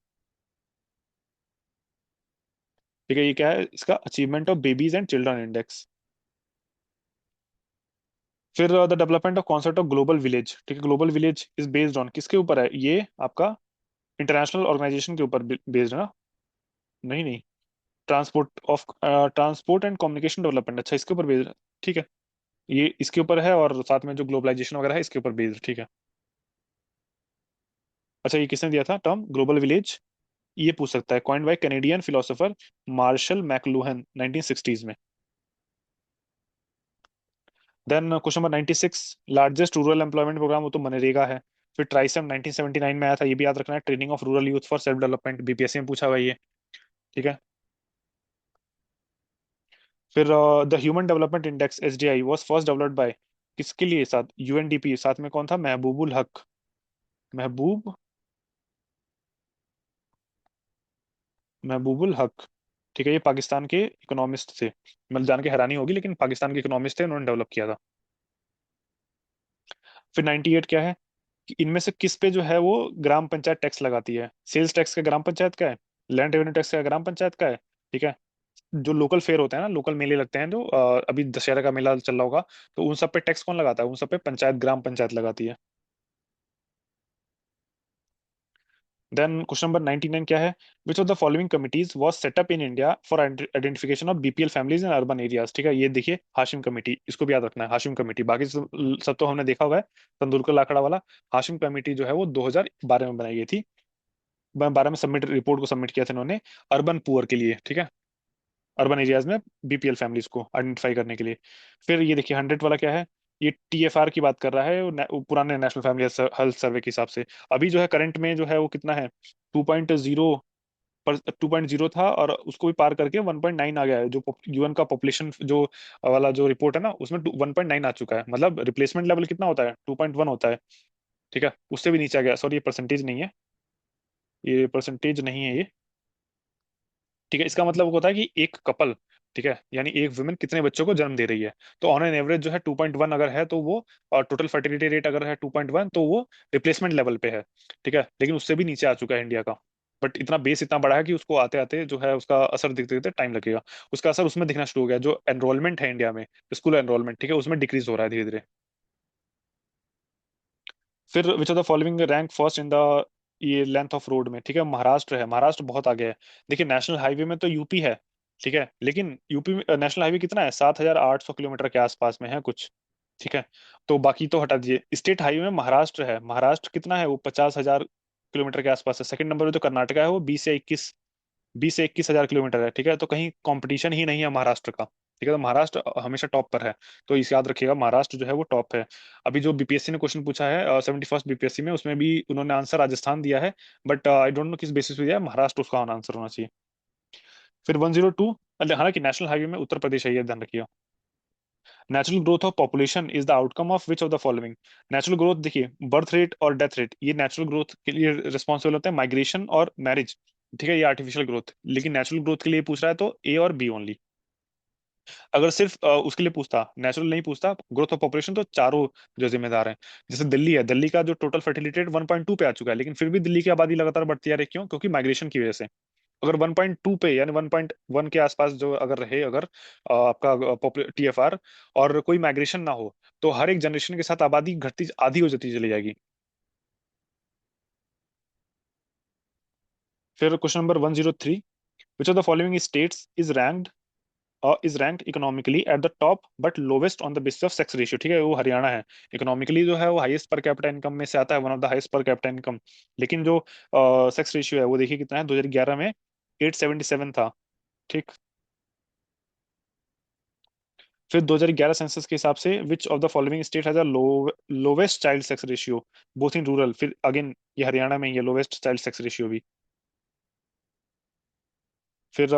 ठीक है, ये क्या है, इसका achievement of babies and children index. फिर the development of concept of global village, ठीक है, global village is based on किसके ऊपर है, ये आपका इंटरनेशनल ऑर्गेनाइजेशन के ऊपर बेस्ड है ना। नहीं नहीं, ट्रांसपोर्ट एंड कम्युनिकेशन डेवलपमेंट, अच्छा इसके ऊपर बेस्ड है, ठीक है, ये इसके ऊपर है, और साथ में जो ग्लोबलाइजेशन वगैरह है इसके ऊपर बेस्ड, ठीक है। अच्छा ये किसने दिया था टर्म ग्लोबल विलेज, ये पूछ सकता है, coined by Canadian philosopher Marshall McLuhan 1960s में। Then question number 96, largest rural employment programme, वो तो मनरेगा है। फिर ट्राइसम 1979 में आया था, ये भी याद रखना है, training of rural youth for self development, BPSC में पूछा हुआ है ये, ठीक है। फिर the human development index SDI was first developed by, किसके लिए, साथ यूएनडीपी, साथ में कौन था, महबूबुल हक, महबूब महबूबुल हक, ठीक है, ये पाकिस्तान के इकोनॉमिस्ट थे, मतलब जान के हैरानी होगी लेकिन पाकिस्तान के इकोनॉमिस्ट थे, उन्होंने डेवलप किया था। फिर 98 क्या है, कि इनमें से किस पे जो है वो ग्राम पंचायत टैक्स लगाती है, सेल्स टैक्स का ग्राम पंचायत का है, लैंड रेवेन्यू टैक्स का ग्राम पंचायत का है, ठीक है। जो लोकल फेयर होते हैं ना, लोकल मेले लगते हैं जो अभी दशहरा का मेला चल रहा होगा, तो उन सब पे टैक्स कौन लगाता है, उन सब पे पंचायत, ग्राम पंचायत लगाती है। देन क्वेश्चन नंबर 99 क्या है, which of the following committees was set up in India for identification of BPL families in urban areas, ठीक है, ये देखिए हाशिम कमेटी, इसको भी याद रखना है, हाशिम कमेटी, बाकी सब तो हमने देखा हुआ है, तंदुलकर लाखड़ा वाला। हाशिम कमेटी जो है वो 2012 में बनाई गई थी, 12 में सबमिट रिपोर्ट को सबमिट किया था इन्होंने, अर्बन पुअर के लिए, ठीक है, अर्बन एरियाज में बीपीएल फैमिलीज को आइडेंटिफाई करने के लिए। फिर ये देखिए 100 वाला क्या है, ये टीएफआर की बात कर रहा है, वो पुराने नेशनल फैमिली हेल्थ सर्वे के हिसाब से। अभी जो है करंट में जो है वो कितना है, 2.0 पर, 2.0 था, और उसको भी पार करके 1.9 आ गया है, जो यूएन का पॉपुलेशन जो वाला जो रिपोर्ट है ना उसमें 1.9 आ चुका है, मतलब रिप्लेसमेंट लेवल कितना होता है, 2.1 होता है, ठीक है, उससे भी नीचे आ गया, सॉरी ये परसेंटेज नहीं है, ये परसेंटेज नहीं है ये, ठीक है, इसका मतलब होता है कि एक कपल, ठीक है, यानी एक वुमेन कितने बच्चों को जन्म दे रही है, तो ऑन एन एवरेज जो है 2.1 अगर है तो वो, और टोटल फर्टिलिटी रेट अगर है 2.1 तो वो रिप्लेसमेंट लेवल पे है, ठीक है, लेकिन उससे भी नीचे आ चुका है इंडिया का। बट इतना बेस इतना बड़ा है कि उसको आते आते जो है उसका असर दिखते दिखते टाइम लगेगा, उसका असर उसमें दिखना शुरू हो गया, जो एनरोलमेंट है इंडिया में, स्कूल एनरोलमेंट, ठीक है, उसमें डिक्रीज हो रहा है धीरे धीरे। फिर which of the following rank first in the, ये लेंथ ऑफ रोड में, ठीक है, महाराष्ट्र है, महाराष्ट्र बहुत आगे है। देखिए नेशनल हाईवे में तो यूपी है, ठीक है, लेकिन यूपी में नेशनल हाईवे कितना है, 7,800 किलोमीटर के आसपास में है कुछ, ठीक है, तो बाकी तो हटा दीजिए, स्टेट हाईवे में महाराष्ट्र है, महाराष्ट्र कितना है वो 50,000 किलोमीटर के आसपास है। सेकंड नंबर पे जो कर्नाटका है वो 20 से 21 हजार किलोमीटर है, ठीक है, तो कहीं कंपटीशन ही नहीं है महाराष्ट्र का, ठीक है, तो महाराष्ट्र हमेशा टॉप पर है, तो इस याद रखिएगा महाराष्ट्र जो है वो टॉप है। अभी जो बीपीएससी ने क्वेश्चन पूछा है 71st बीपीएससी में, उसमें भी उन्होंने आंसर राजस्थान दिया है, बट आई डोंट नो किस बेसिस पे दिया है, महाराष्ट्र उसका आंसर होना चाहिए। फिर 102, हालांकि नेशनल हाईवे में उत्तर प्रदेश है, ये ध्यान रखिएगा। Natural growth of population is the outcome of which of the following, natural growth देखिए, बर्थ रेट और डेथ रेट, ये नेचुरल ग्रोथ के लिए रिस्पॉन्सिबल होता है, माइग्रेशन और मैरिज, ठीक है, ये आर्टिफिशियल ग्रोथ, लेकिन नेचुरल ग्रोथ के लिए पूछ रहा है तो ए और बी ओनली। अगर सिर्फ उसके लिए पूछता, नेचुरल नहीं पूछता, ग्रोथ ऑफ पॉपुलेशन, तो चारों जो जिम्मेदार हैं। जैसे दिल्ली है, दिल्ली का जो टोटल फर्टिलिटी रेट 1.2 पे आ चुका है, लेकिन फिर भी दिल्ली की आबादी लगातार बढ़ती आ रही है, क्यों, क्योंकि माइग्रेशन की वजह से। अगर 1.2 पे यानी 1.1 के आसपास जो अगर रहे, अगर आपका टीएफआर, और कोई माइग्रेशन ना हो, तो हर एक जनरेशन के साथ आबादी घटती आधी हो जाती चली जाएगी। फिर question number 103, which of the following states is ranked economically at the top but lowest on the basis of sex ratio, ठीक है, वो हरियाणा है, इकोनॉमिकली जो है वो हाईएस्ट पर कैपिटा इनकम में से आता है, one of the highest per capita income, लेकिन जो सेक्स रेशियो है वो देखिए कितना है, 2011 में 877 था, ठीक। फिर 2011 सेंसस के हिसाब से विच of the following state has a lowest child sex ratio both in rural, फिर अगेन ये हरियाणा में ही है लोवेस्ट चाइल्ड सेक्स रेशियो भी। फिर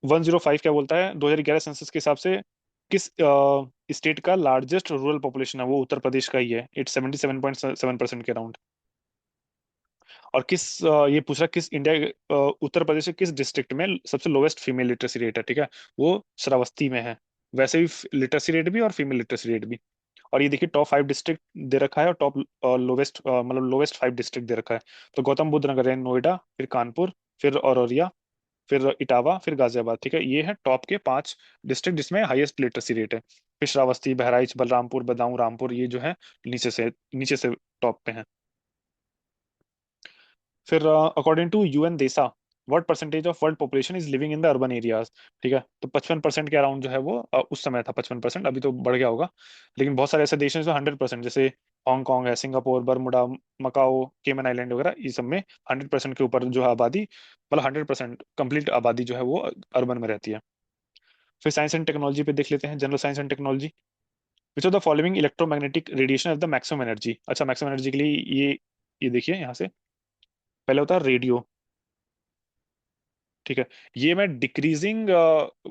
105 क्या बोलता है, 2011 सेंसस के हिसाब से किस स्टेट का लार्जेस्ट रूरल पॉपुलेशन है, वो उत्तर प्रदेश का ही है, 77.7% के अराउंड। और ये पूछ रहा किस इंडिया उत्तर प्रदेश के किस डिस्ट्रिक्ट में सबसे लोवेस्ट फीमेल लिटरेसी रेट है, ठीक है। वो श्रावस्ती में है। वैसे भी लिटरेसी रेट भी और फीमेल लिटरेसी रेट भी। और ये देखिए टॉप 5 डिस्ट्रिक्ट दे रखा है, और टॉप लोवेस्ट मतलब लोवेस्ट 5 डिस्ट्रिक्ट दे रखा है। तो गौतम बुद्ध नगर है, नोएडा, फिर कानपुर, फिर औरैया, फिर इटावा, फिर गाजियाबाद, ठीक है। ये है टॉप के 5 डिस्ट्रिक्ट जिसमें हाईएस्ट लिटरेसी रेट है। फिर श्रावस्ती, बहराइच, बलरामपुर, बदायूं, रामपुर, ये जो है नीचे से टॉप पे है। फिर अकॉर्डिंग टू यूएन देसा, what percentage of world population is living in the urban areas, ठीक है। तो 55% के अराउंड जो है वो उस समय था 55%, अभी तो बढ़ गया होगा। लेकिन बहुत सारे ऐसे देश हैं जो 100%, जैसे हांगकांग है, सिंगापुर, बरमुडा, मकाओ, केमन आइलैंड वगैरह, ये सब में 100% के ऊपर जो है आबादी, मतलब 100% कंप्लीट आबादी जो है वो अर्बन में रहती है। फिर साइंस एंड टेक्नोलॉजी पे देख लेते हैं, general science and technology. Which of the following electromagnetic radiation of the maximum energy. अच्छा, मैक्सिमम एनर्जी के लिए ये देखिए यहाँ से, पहले होता है रेडियो, ठीक है। ये मैं डिक्रीजिंग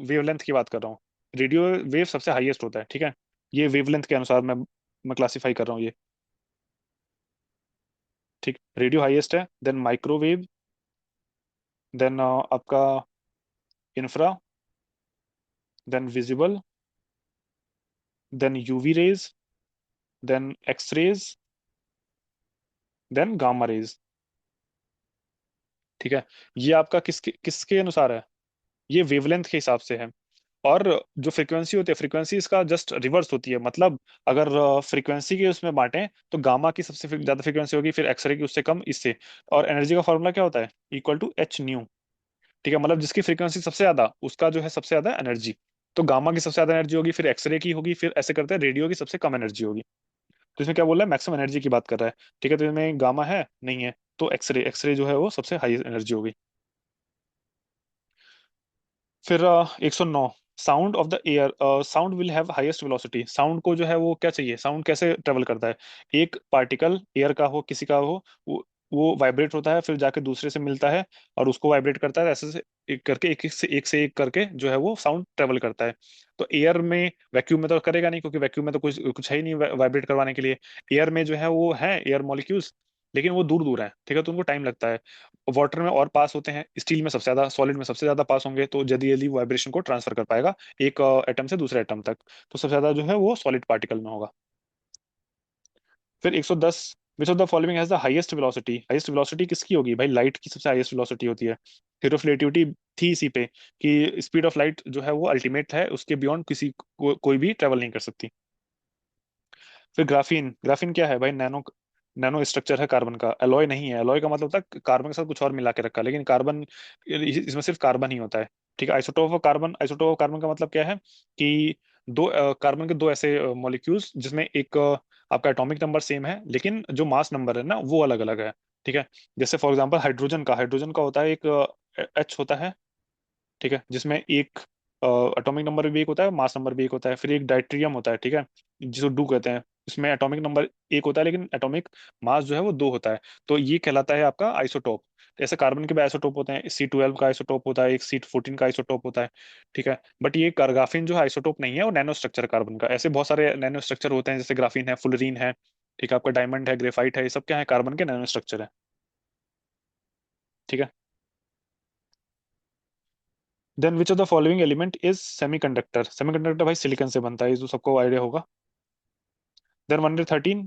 वेवलेंथ की बात कर रहा हूँ। रेडियो वेव सबसे हाईएस्ट होता है, ठीक है। ये वेवलेंथ के अनुसार मैं क्लासिफाई कर रहा हूँ ये, ठीक। रेडियो हाईएस्ट है, देन माइक्रोवेव, देन आपका infra, then visible, then UV rays, then X rays, then gamma rays, ठीक है। ये आपका किसके किसके अनुसार है, ये वेवलेंथ के हिसाब से है। और जो फ्रीक्वेंसी होती है, फ्रीक्वेंसी इसका जस्ट रिवर्स होती है, मतलब अगर फ्रीक्वेंसी के उसमें बांटें तो गामा की सबसे ज्यादा फ्रीक्वेंसी होगी, फिर एक्सरे की उससे कम, इससे। और एनर्जी का फॉर्मूला क्या होता है, इक्वल टू एच न्यू, ठीक है। मतलब जिसकी फ्रीक्वेंसी सबसे ज्यादा, उसका जो है सबसे ज्यादा एनर्जी। तो गामा की सबसे ज्यादा एनर्जी होगी, फिर एक्सरे की होगी, फिर ऐसे करते हैं रेडियो की सबसे कम एनर्जी होगी। तो इसमें क्या बोल रहा है, मैक्सिमम एनर्जी की बात कर रहा है, ठीक है। तो इसमें गामा है नहीं है, तो एक्सरे एक्सरे जो है वो सबसे हाई एनर्जी होगी। फिर 109, sound of the air, sound will have highest velocity. Sound को जो है वो क्या चाहिए, साउंड कैसे ट्रेवल करता है, एक पार्टिकल एयर का हो किसी का हो, वो वाइब्रेट होता है, फिर जाके दूसरे से मिलता है, और उसको वाइब्रेट करता है, ऐसे से एक करके, एक करके जो है वो साउंड ट्रेवल करता है। तो एयर में, वैक्यूम में तो करेगा नहीं, क्योंकि वैक्यूम में तो कुछ कुछ है ही नहीं वाइब्रेट करवाने के लिए। एयर में जो है वो है एयर मॉलिक्यूल्स, लेकिन वो दूर दूर है, ठीक है, तो उनको टाइम लगता है। वाटर में और पास होते हैं, स्टील में सबसे ज्यादा, सॉलिड में सबसे ज्यादा पास होंगे, तो जल्दी जल्दी वाइब्रेशन को ट्रांसफर कर पाएगा एक एटम से दूसरे एटम तक। तो सबसे ज्यादा जो है वो सॉलिड पार्टिकल में होगा। फिर 110, विच of the following has the highest velocity. Highest velocity किसकी होगी भाई, लाइट की सबसे हाईएस्ट वेलोसिटी होती है। थ्योरी ऑफ रिलेटिविटी थी इसी पे, कि स्पीड ऑफ लाइट जो है वो अल्टीमेट है, उसके बियॉन्ड कोई भी ट्रेवल नहीं कर सकती। फिर ग्राफीन, ग्राफीन क्या है भाई, नैनो नैनो स्ट्रक्चर है कार्बन का, एलॉय नहीं है। एलॉय का मतलब होता है कार्बन के साथ कुछ और मिला के रखा, लेकिन कार्बन, इसमें सिर्फ कार्बन ही होता है, ठीक है। Isotope of carbon, isotope of carbon का मतलब क्या है, कि दो कार्बन के दो ऐसे मॉलिक्यूल्स जिसमें एक आपका एटॉमिक नंबर सेम है, लेकिन जो मास नंबर है ना वो अलग अलग है, ठीक है। जैसे फॉर एग्जांपल हाइड्रोजन का होता है एक एच होता है, ठीक है, जिसमें एक एटॉमिक नंबर भी एक होता है, मास नंबर भी एक होता है। फिर एक डाइट्रियम होता है, ठीक है, जिसको डू कहते हैं, इसमें एटॉमिक नंबर एक होता है, लेकिन एटॉमिक मास जो है वो दो होता है। तो ये कहलाता है आपका आइसोटोप। जैसे कार्बन के भी आइसोटोप होते हैं, C12 का आइसोटोप होता है, एक C14 का आइसोटोप होता है, ठीक है। बट ये ग्राफीन जो है आइसोटोप नहीं है, वो नैनो स्ट्रक्चर कार्बन का। ऐसे बहुत सारे नैनो स्ट्रक्चर होते हैं, जैसे ग्राफीन है, फुलरीन है, ठीक है, आपका डायमंड है, ग्रेफाइट है, ये सब क्या है, कार्बन के नैनो स्ट्रक्चर है, ठीक है। Then which of the following element is semiconductor. Semiconductor भाई सिलिकॉन से बनता है, ये तो सबको आइडिया होगा। Then 113,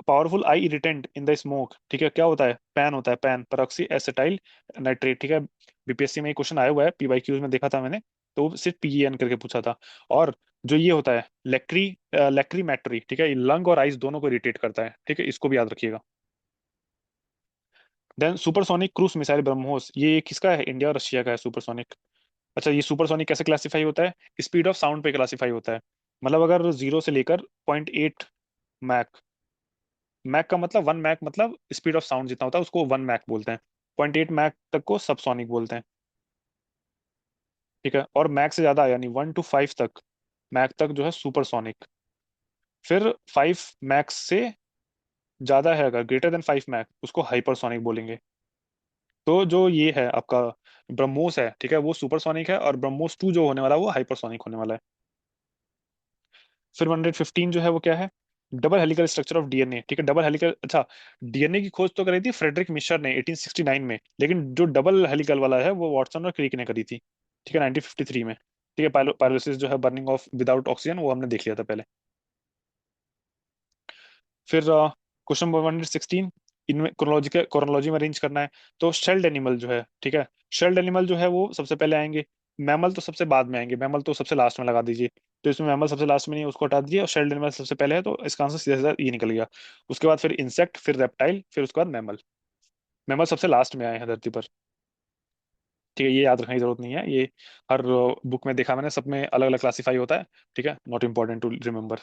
powerful eye irritant in the smoke, ठीक है, क्या होता है, पैन होता है, पैन परऑक्सी एसिटाइल नाइट्रेट, ठीक है। बीपीएससी में एक क्वेश्चन आया हुआ है, पीवाईक्यूज में देखा था मैंने, तो वो सिर्फ पीईएन करके पूछा था। और जो ये होता है लैक्रीमेट्री, ठीक है, ये लंग और आइस दोनों को इरिटेट करता है, ठीक है, इसको भी याद रखिएगा। Then supersonic cruise missile BrahMos, ये किसका है, इंडिया और रशिया का है सुपरसोनिक। अच्छा, ये सुपरसोनिक कैसे क्लासीफाई होता है, स्पीड ऑफ साउंड पे क्लासीफाई होता है। मतलब अगर 0 से लेकर 0.8 मैक, मैक का मतलब 1 मैक, मतलब स्पीड ऑफ साउंड जितना होता है उसको 1 मैक बोलते हैं। 0.8 मैक तक को सबसोनिक बोलते हैं, ठीक है। और मैक से ज्यादा यानी 1 to 5 तक, मैक तक जो है सुपरसोनिक। फिर 5 मैक्स से ज्यादा है, अगर ग्रेटर देन 5 मैक, उसको हाइपरसोनिक बोलेंगे। तो जो ये है आपका ब्रह्मोस है, ठीक है, वो सुपरसोनिक है, और ब्रह्मोस 2 जो होने वाला है वो हाइपरसोनिक होने वाला है। फिर 115 जो है वो क्या है? Double helical structure of DNA, ठीक है, डबल हेलिकल, अच्छा, डीएनए की खोज तो करी थी फ्रेडरिक मिशर ने 1869 में, लेकिन जो डबल हेलिकल वाला है वो वॉटसन और क्रिक ने करी थी, ठीक है, 1953 में। ठीक है, पायरोसिस जो है बर्निंग ऑफ विदाउट ऑक्सीजन, वो हमने देख लिया था पहले। फिर क्वेश्चन नंबर 116, इनमें क्रोनोलॉजी में अरेंज करना है। तो शेल्ड एनिमल जो है, ठीक है, शेल्ड एनिमल जो है वो सबसे पहले आएंगे, मैमल तो सबसे बाद में आएंगे, मैमल तो सबसे लास्ट में लगा दीजिए। तो इसमें मैमल सबसे लास्ट में नहीं है, उसको हटा दीजिए, और शेल्ड एनिमल सबसे पहले है, तो इसका आंसर सीधा सीधा ये निकल गया। उसके बाद फिर इंसेक्ट, फिर रेप्टाइल, फिर उसके बाद मैमल। मैमल सबसे लास्ट में आए हैं धरती पर। ठीक है, ये याद रखने की जरूरत नहीं है, ये हर बुक में देखा मैंने, सब में अलग अलग क्लासीफाई होता है। ठीक है, नॉट इम्पॉर्टेंट टू रिमेम्बर।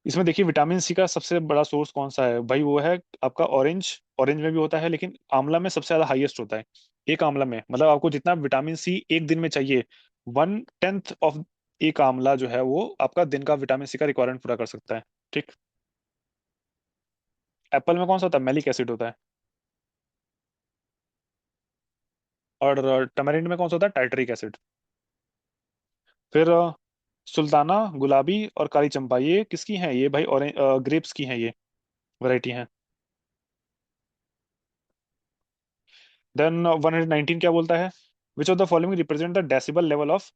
इसमें देखिए विटामिन सी का सबसे बड़ा सोर्स कौन सा है भाई? वो है आपका ऑरेंज। ऑरेंज में भी होता है, लेकिन आंवला में सबसे ज्यादा हाईएस्ट होता है। एक आंवला में, मतलब आपको जितना विटामिन सी एक दिन में चाहिए, 1/10 ऑफ एक आंवला जो है वो आपका दिन का विटामिन सी का रिक्वायरमेंट पूरा कर सकता है। ठीक। एप्पल में कौन सा होता है? मैलिक एसिड होता है। और टमेरिंड में कौन सा होता है? टाइटरिक एसिड। फिर सुल्ताना, गुलाबी और काली चंपा, ये किसकी हैं ये भाई? ऑरेंज ग्रेप्स की हैं ये, वैरायटी हैं। देन 119 क्या बोलता है? Which of the following represent the decibel level of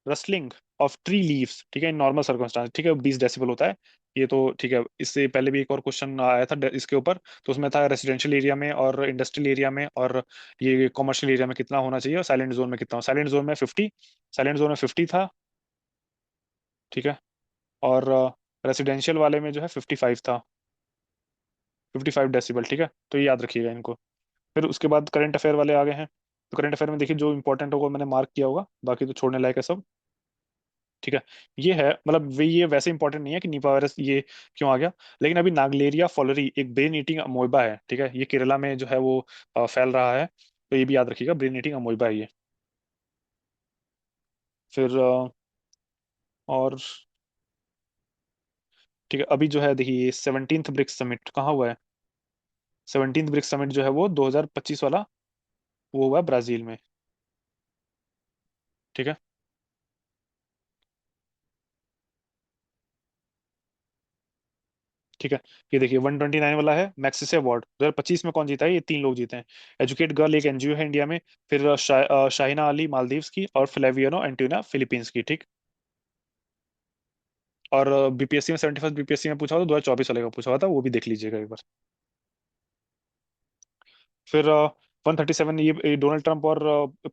rustling of tree leaves, ठीक है, इन नॉर्मल सर्कमस्टांस, ठीक है, 20 डेसिबल होता है। ये तो ठीक है, इससे पहले भी एक और क्वेश्चन आया था इसके ऊपर, तो उसमें था रेसिडेंशियल एरिया में और इंडस्ट्रियल एरिया में, और ये कॉमर्शियल एरिया में कितना होना चाहिए, और साइलेंट जोन में कितना हो। साइलेंट जोन में 50, साइलेंट जोन में 50 था, ठीक है, और रेसिडेंशियल वाले में जो है 55 था, 55 डेसिबल, ठीक है, तो ये याद रखिएगा इनको। फिर उसके बाद करंट अफेयर वाले आ गए हैं। तो करंट अफेयर में देखिए जो इंपॉर्टेंट होगा मैंने मार्क किया होगा, बाकी तो छोड़ने लायक है सब। ठीक है, ये है, मतलब वे ये वैसे इंपॉर्टेंट नहीं है कि निपा वायरस ये क्यों आ गया, लेकिन अभी नागलेरिया फॉलरी एक ब्रेन ईटिंग अमोइबा है, ठीक है, ये केरला में जो है वो फैल रहा है, तो ये भी याद रखिएगा, ब्रेन ईटिंग अमोइबा है ये। फिर और ठीक है, अभी जो है देखिए 17th ब्रिक्स समिट कहाँ हुआ है? 17th ब्रिक्स समिट जो है वो 2025 वाला, वो हुआ है ब्राजील में। ठीक है। ठीक है, ये देखिए 129 वाला है मैक्सेसे अवार्ड 2025 में, कौन जीता है? ये तीन लोग जीते हैं। एजुकेट गर्ल एक एनजीओ है इंडिया में, फिर शाहिना अली मालदीव्स की, और फ्लेवियानो एंटोना फिलीपींस की। ठीक। और बीपीएससी में 71st बीपीएससी में पूछा हुआ था, 2024 वाले का पूछा हुआ था, वो भी देख लीजिएगा एक बार। फिर 137, ये डोनाल्ड ट्रंप और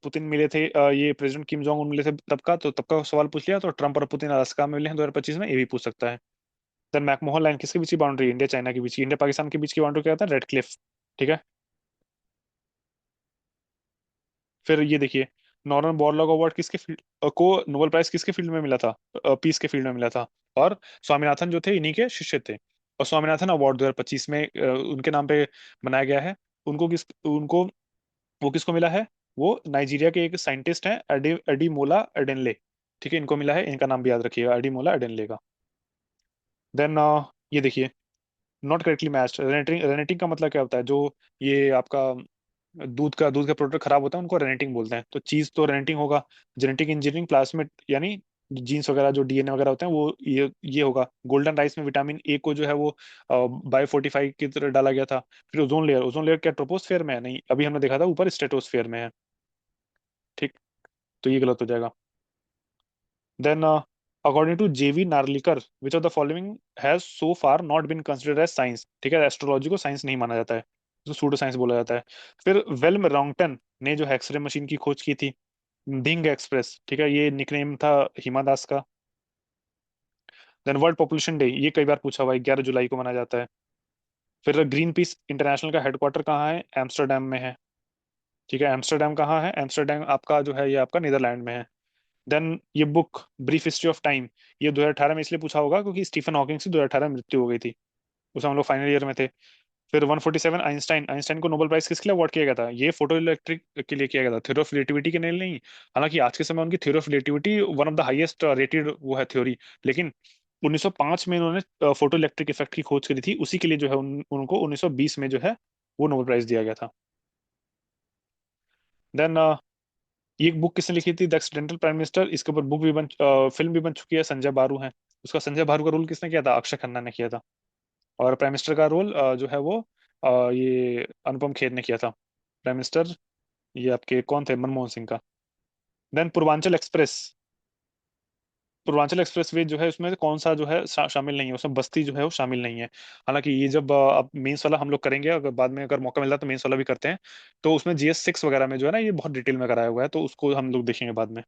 पुतिन मिले थे, ये प्रेसिडेंट किम जोंग उन मिले थे तब का, तो तब का सवाल पूछ लिया, तो ट्रंप और पुतिन अलास्का में मिले हैं 2025 में, ये भी पूछ सकता है। देन मैकमोहन लाइन किसके बीच की बाउंड्री? इंडिया चाइना के बीच की, इंडिया पाकिस्तान के बीच की बाउंड्री क्या होता है? Red Cliff. ठीक है। फिर ये देखिए नॉर्मन बोरलॉग अवार्ड किसके फील्ड को, नोबेल प्राइज किसके फील्ड में मिला था? पीस के फील्ड में मिला था। और स्वामीनाथन जो थे इन्हीं के शिष्य थे। और स्वामीनाथन अवार्ड 2025 में उनके नाम पे बनाया गया है। उनको वो किसको मिला है? वो नाइजीरिया के एक साइंटिस्ट हैं, एडीमोला एडेनले। ठीक है, इनको मिला है, इनका नाम भी याद रखिएगा, एडीमोला एडेनले का। देन ये देखिए नॉट करेक्टली मैच्ड, रेनेटिंग, रेनेटिंग का मतलब क्या होता है? जो ये आपका दूध का प्रोडक्ट खराब होता है उनको रेनेटिंग बोलते हैं, तो चीज तो रेनेटिंग होगा। जेनेटिक इंजीनियरिंग प्लाज्मिड यानी जीन्स वगैरह जो डीएनए वगैरह होते हैं वो ये होगा। गोल्डन राइस में विटामिन ए को जो है वो बायो फोर्टिफाई की तरह डाला गया था। फिर ओजोन लेयर, ओजोन लेयर क्या ट्रोपोस्फेयर में है? नहीं, अभी हमने देखा था ऊपर स्ट्रेटोस्फेयर में है। ठीक, तो ये गलत हो जाएगा। Then according to J V Narlikar, which of the following has so far not been considered as science? ठीक है, एस्ट्रोलॉजी को साइंस नहीं माना जाता है, तो सूडो साइंस बोला जाता है। फिर वेल्म रॉन्गटन ने जो एक्सरे मशीन की खोज की थी, ढिंग एक्सप्रेस, ठीक है, ये निकनेम था हिमा दास का। देन वर्ल्ड पॉपुलेशन डे, ये कई बार पूछा हुआ है, 11 जुलाई को मनाया जाता है। फिर ग्रीन पीस इंटरनेशनल का हेडक्वार्टर कहाँ है? एम्स्टरडेम में है। ठीक है, एम्स्टरडेम कहाँ है? एम्स्टरडेम आपका जो है ये आपका नीदरलैंड में है। देन ये book brief history of time, ये 2018 में इसलिए पूछा होगा क्योंकि स्टीफन हॉकिंग से 2018 में मृत्यु हो गई थी, उस हम लोग फाइनल ईयर में थे। फिर 147 आइंस्टाइन, आइंस्टाइन को नोबेल प्राइज किसके लिए अवार्ड किया गया था? ये फोटो इलेक्ट्रिक के लिए किया गया था, थ्योरी ऑफ रिलेटिविटी के लिए नहीं। हालांकि आज के समय उनकी theory of relativity one of the highest rated वो है थ्योरी, लेकिन 1905 में उन्होंने फोटो इलेक्ट्रिक इफेक्ट की खोज करी थी, उसी के लिए जो है उनको 1920 में जो है वो नोबेल प्राइज दिया गया था। देन ये एक बुक किसने लिखी थी, द एक्सीडेंटल प्राइम मिनिस्टर। इसके ऊपर बुक भी बन फिल्म भी बन चुकी है, संजय बारू है उसका। संजय बारू का रोल किसने किया था, अक्षय खन्ना ने किया था। और प्राइम मिनिस्टर का रोल जो है वो ये अनुपम खेर ने किया था। प्राइम मिनिस्टर ये आपके कौन थे, मनमोहन सिंह का। Then Purvanchal express. Purvanchal expressway जो है उसमें कौन सा जो है शामिल नहीं है, उसमें बस्ती जो है वो शामिल नहीं है। हालांकि ये जब अब मेंस वाला हम लोग करेंगे, अगर बाद में अगर मौका मिलता है तो मेंस वाला भी करते हैं। तो उसमें GS 6 वगैरह में जो है ना ये बहुत डिटेल में कराया हुआ है, तो उसको हम लोग देखेंगे बाद में।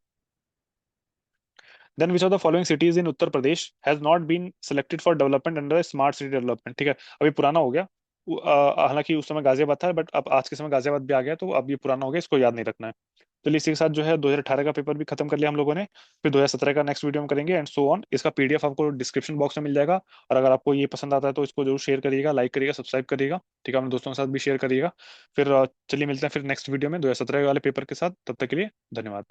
Then which of the following cities in Uttar Pradesh has not been selected for development under smart city development. ठीक है, अभी पुराना हो गया। हालांकि उस समय गाजियाबाद था, बट अब आज के समय गाजियाबाद भी आ गया, तो अब ये पुराना हो गया, इसको याद नहीं रखना है। तो इसी के साथ जो है 2018 का पेपर भी खत्म कर लिया हम लोगों ने। फिर 2017 का नेक्स्ट वीडियो में करेंगे एंड सो ऑन। इसका PDF आपको डिस्क्रिप्शन बॉक्स में मिल जाएगा। और अगर आपको ये पसंद आता है तो इसको जरूर शेयर करिएगा, लाइक करिएगा, सब्सक्राइब करिएगा। ठीक है, अपने दोस्तों के साथ भी शेयर करिएगा। फिर चलिए मिलते हैं फिर नेक्स्ट वीडियो में 2017 वाले पेपर के साथ। तब तक के लिए धन्यवाद।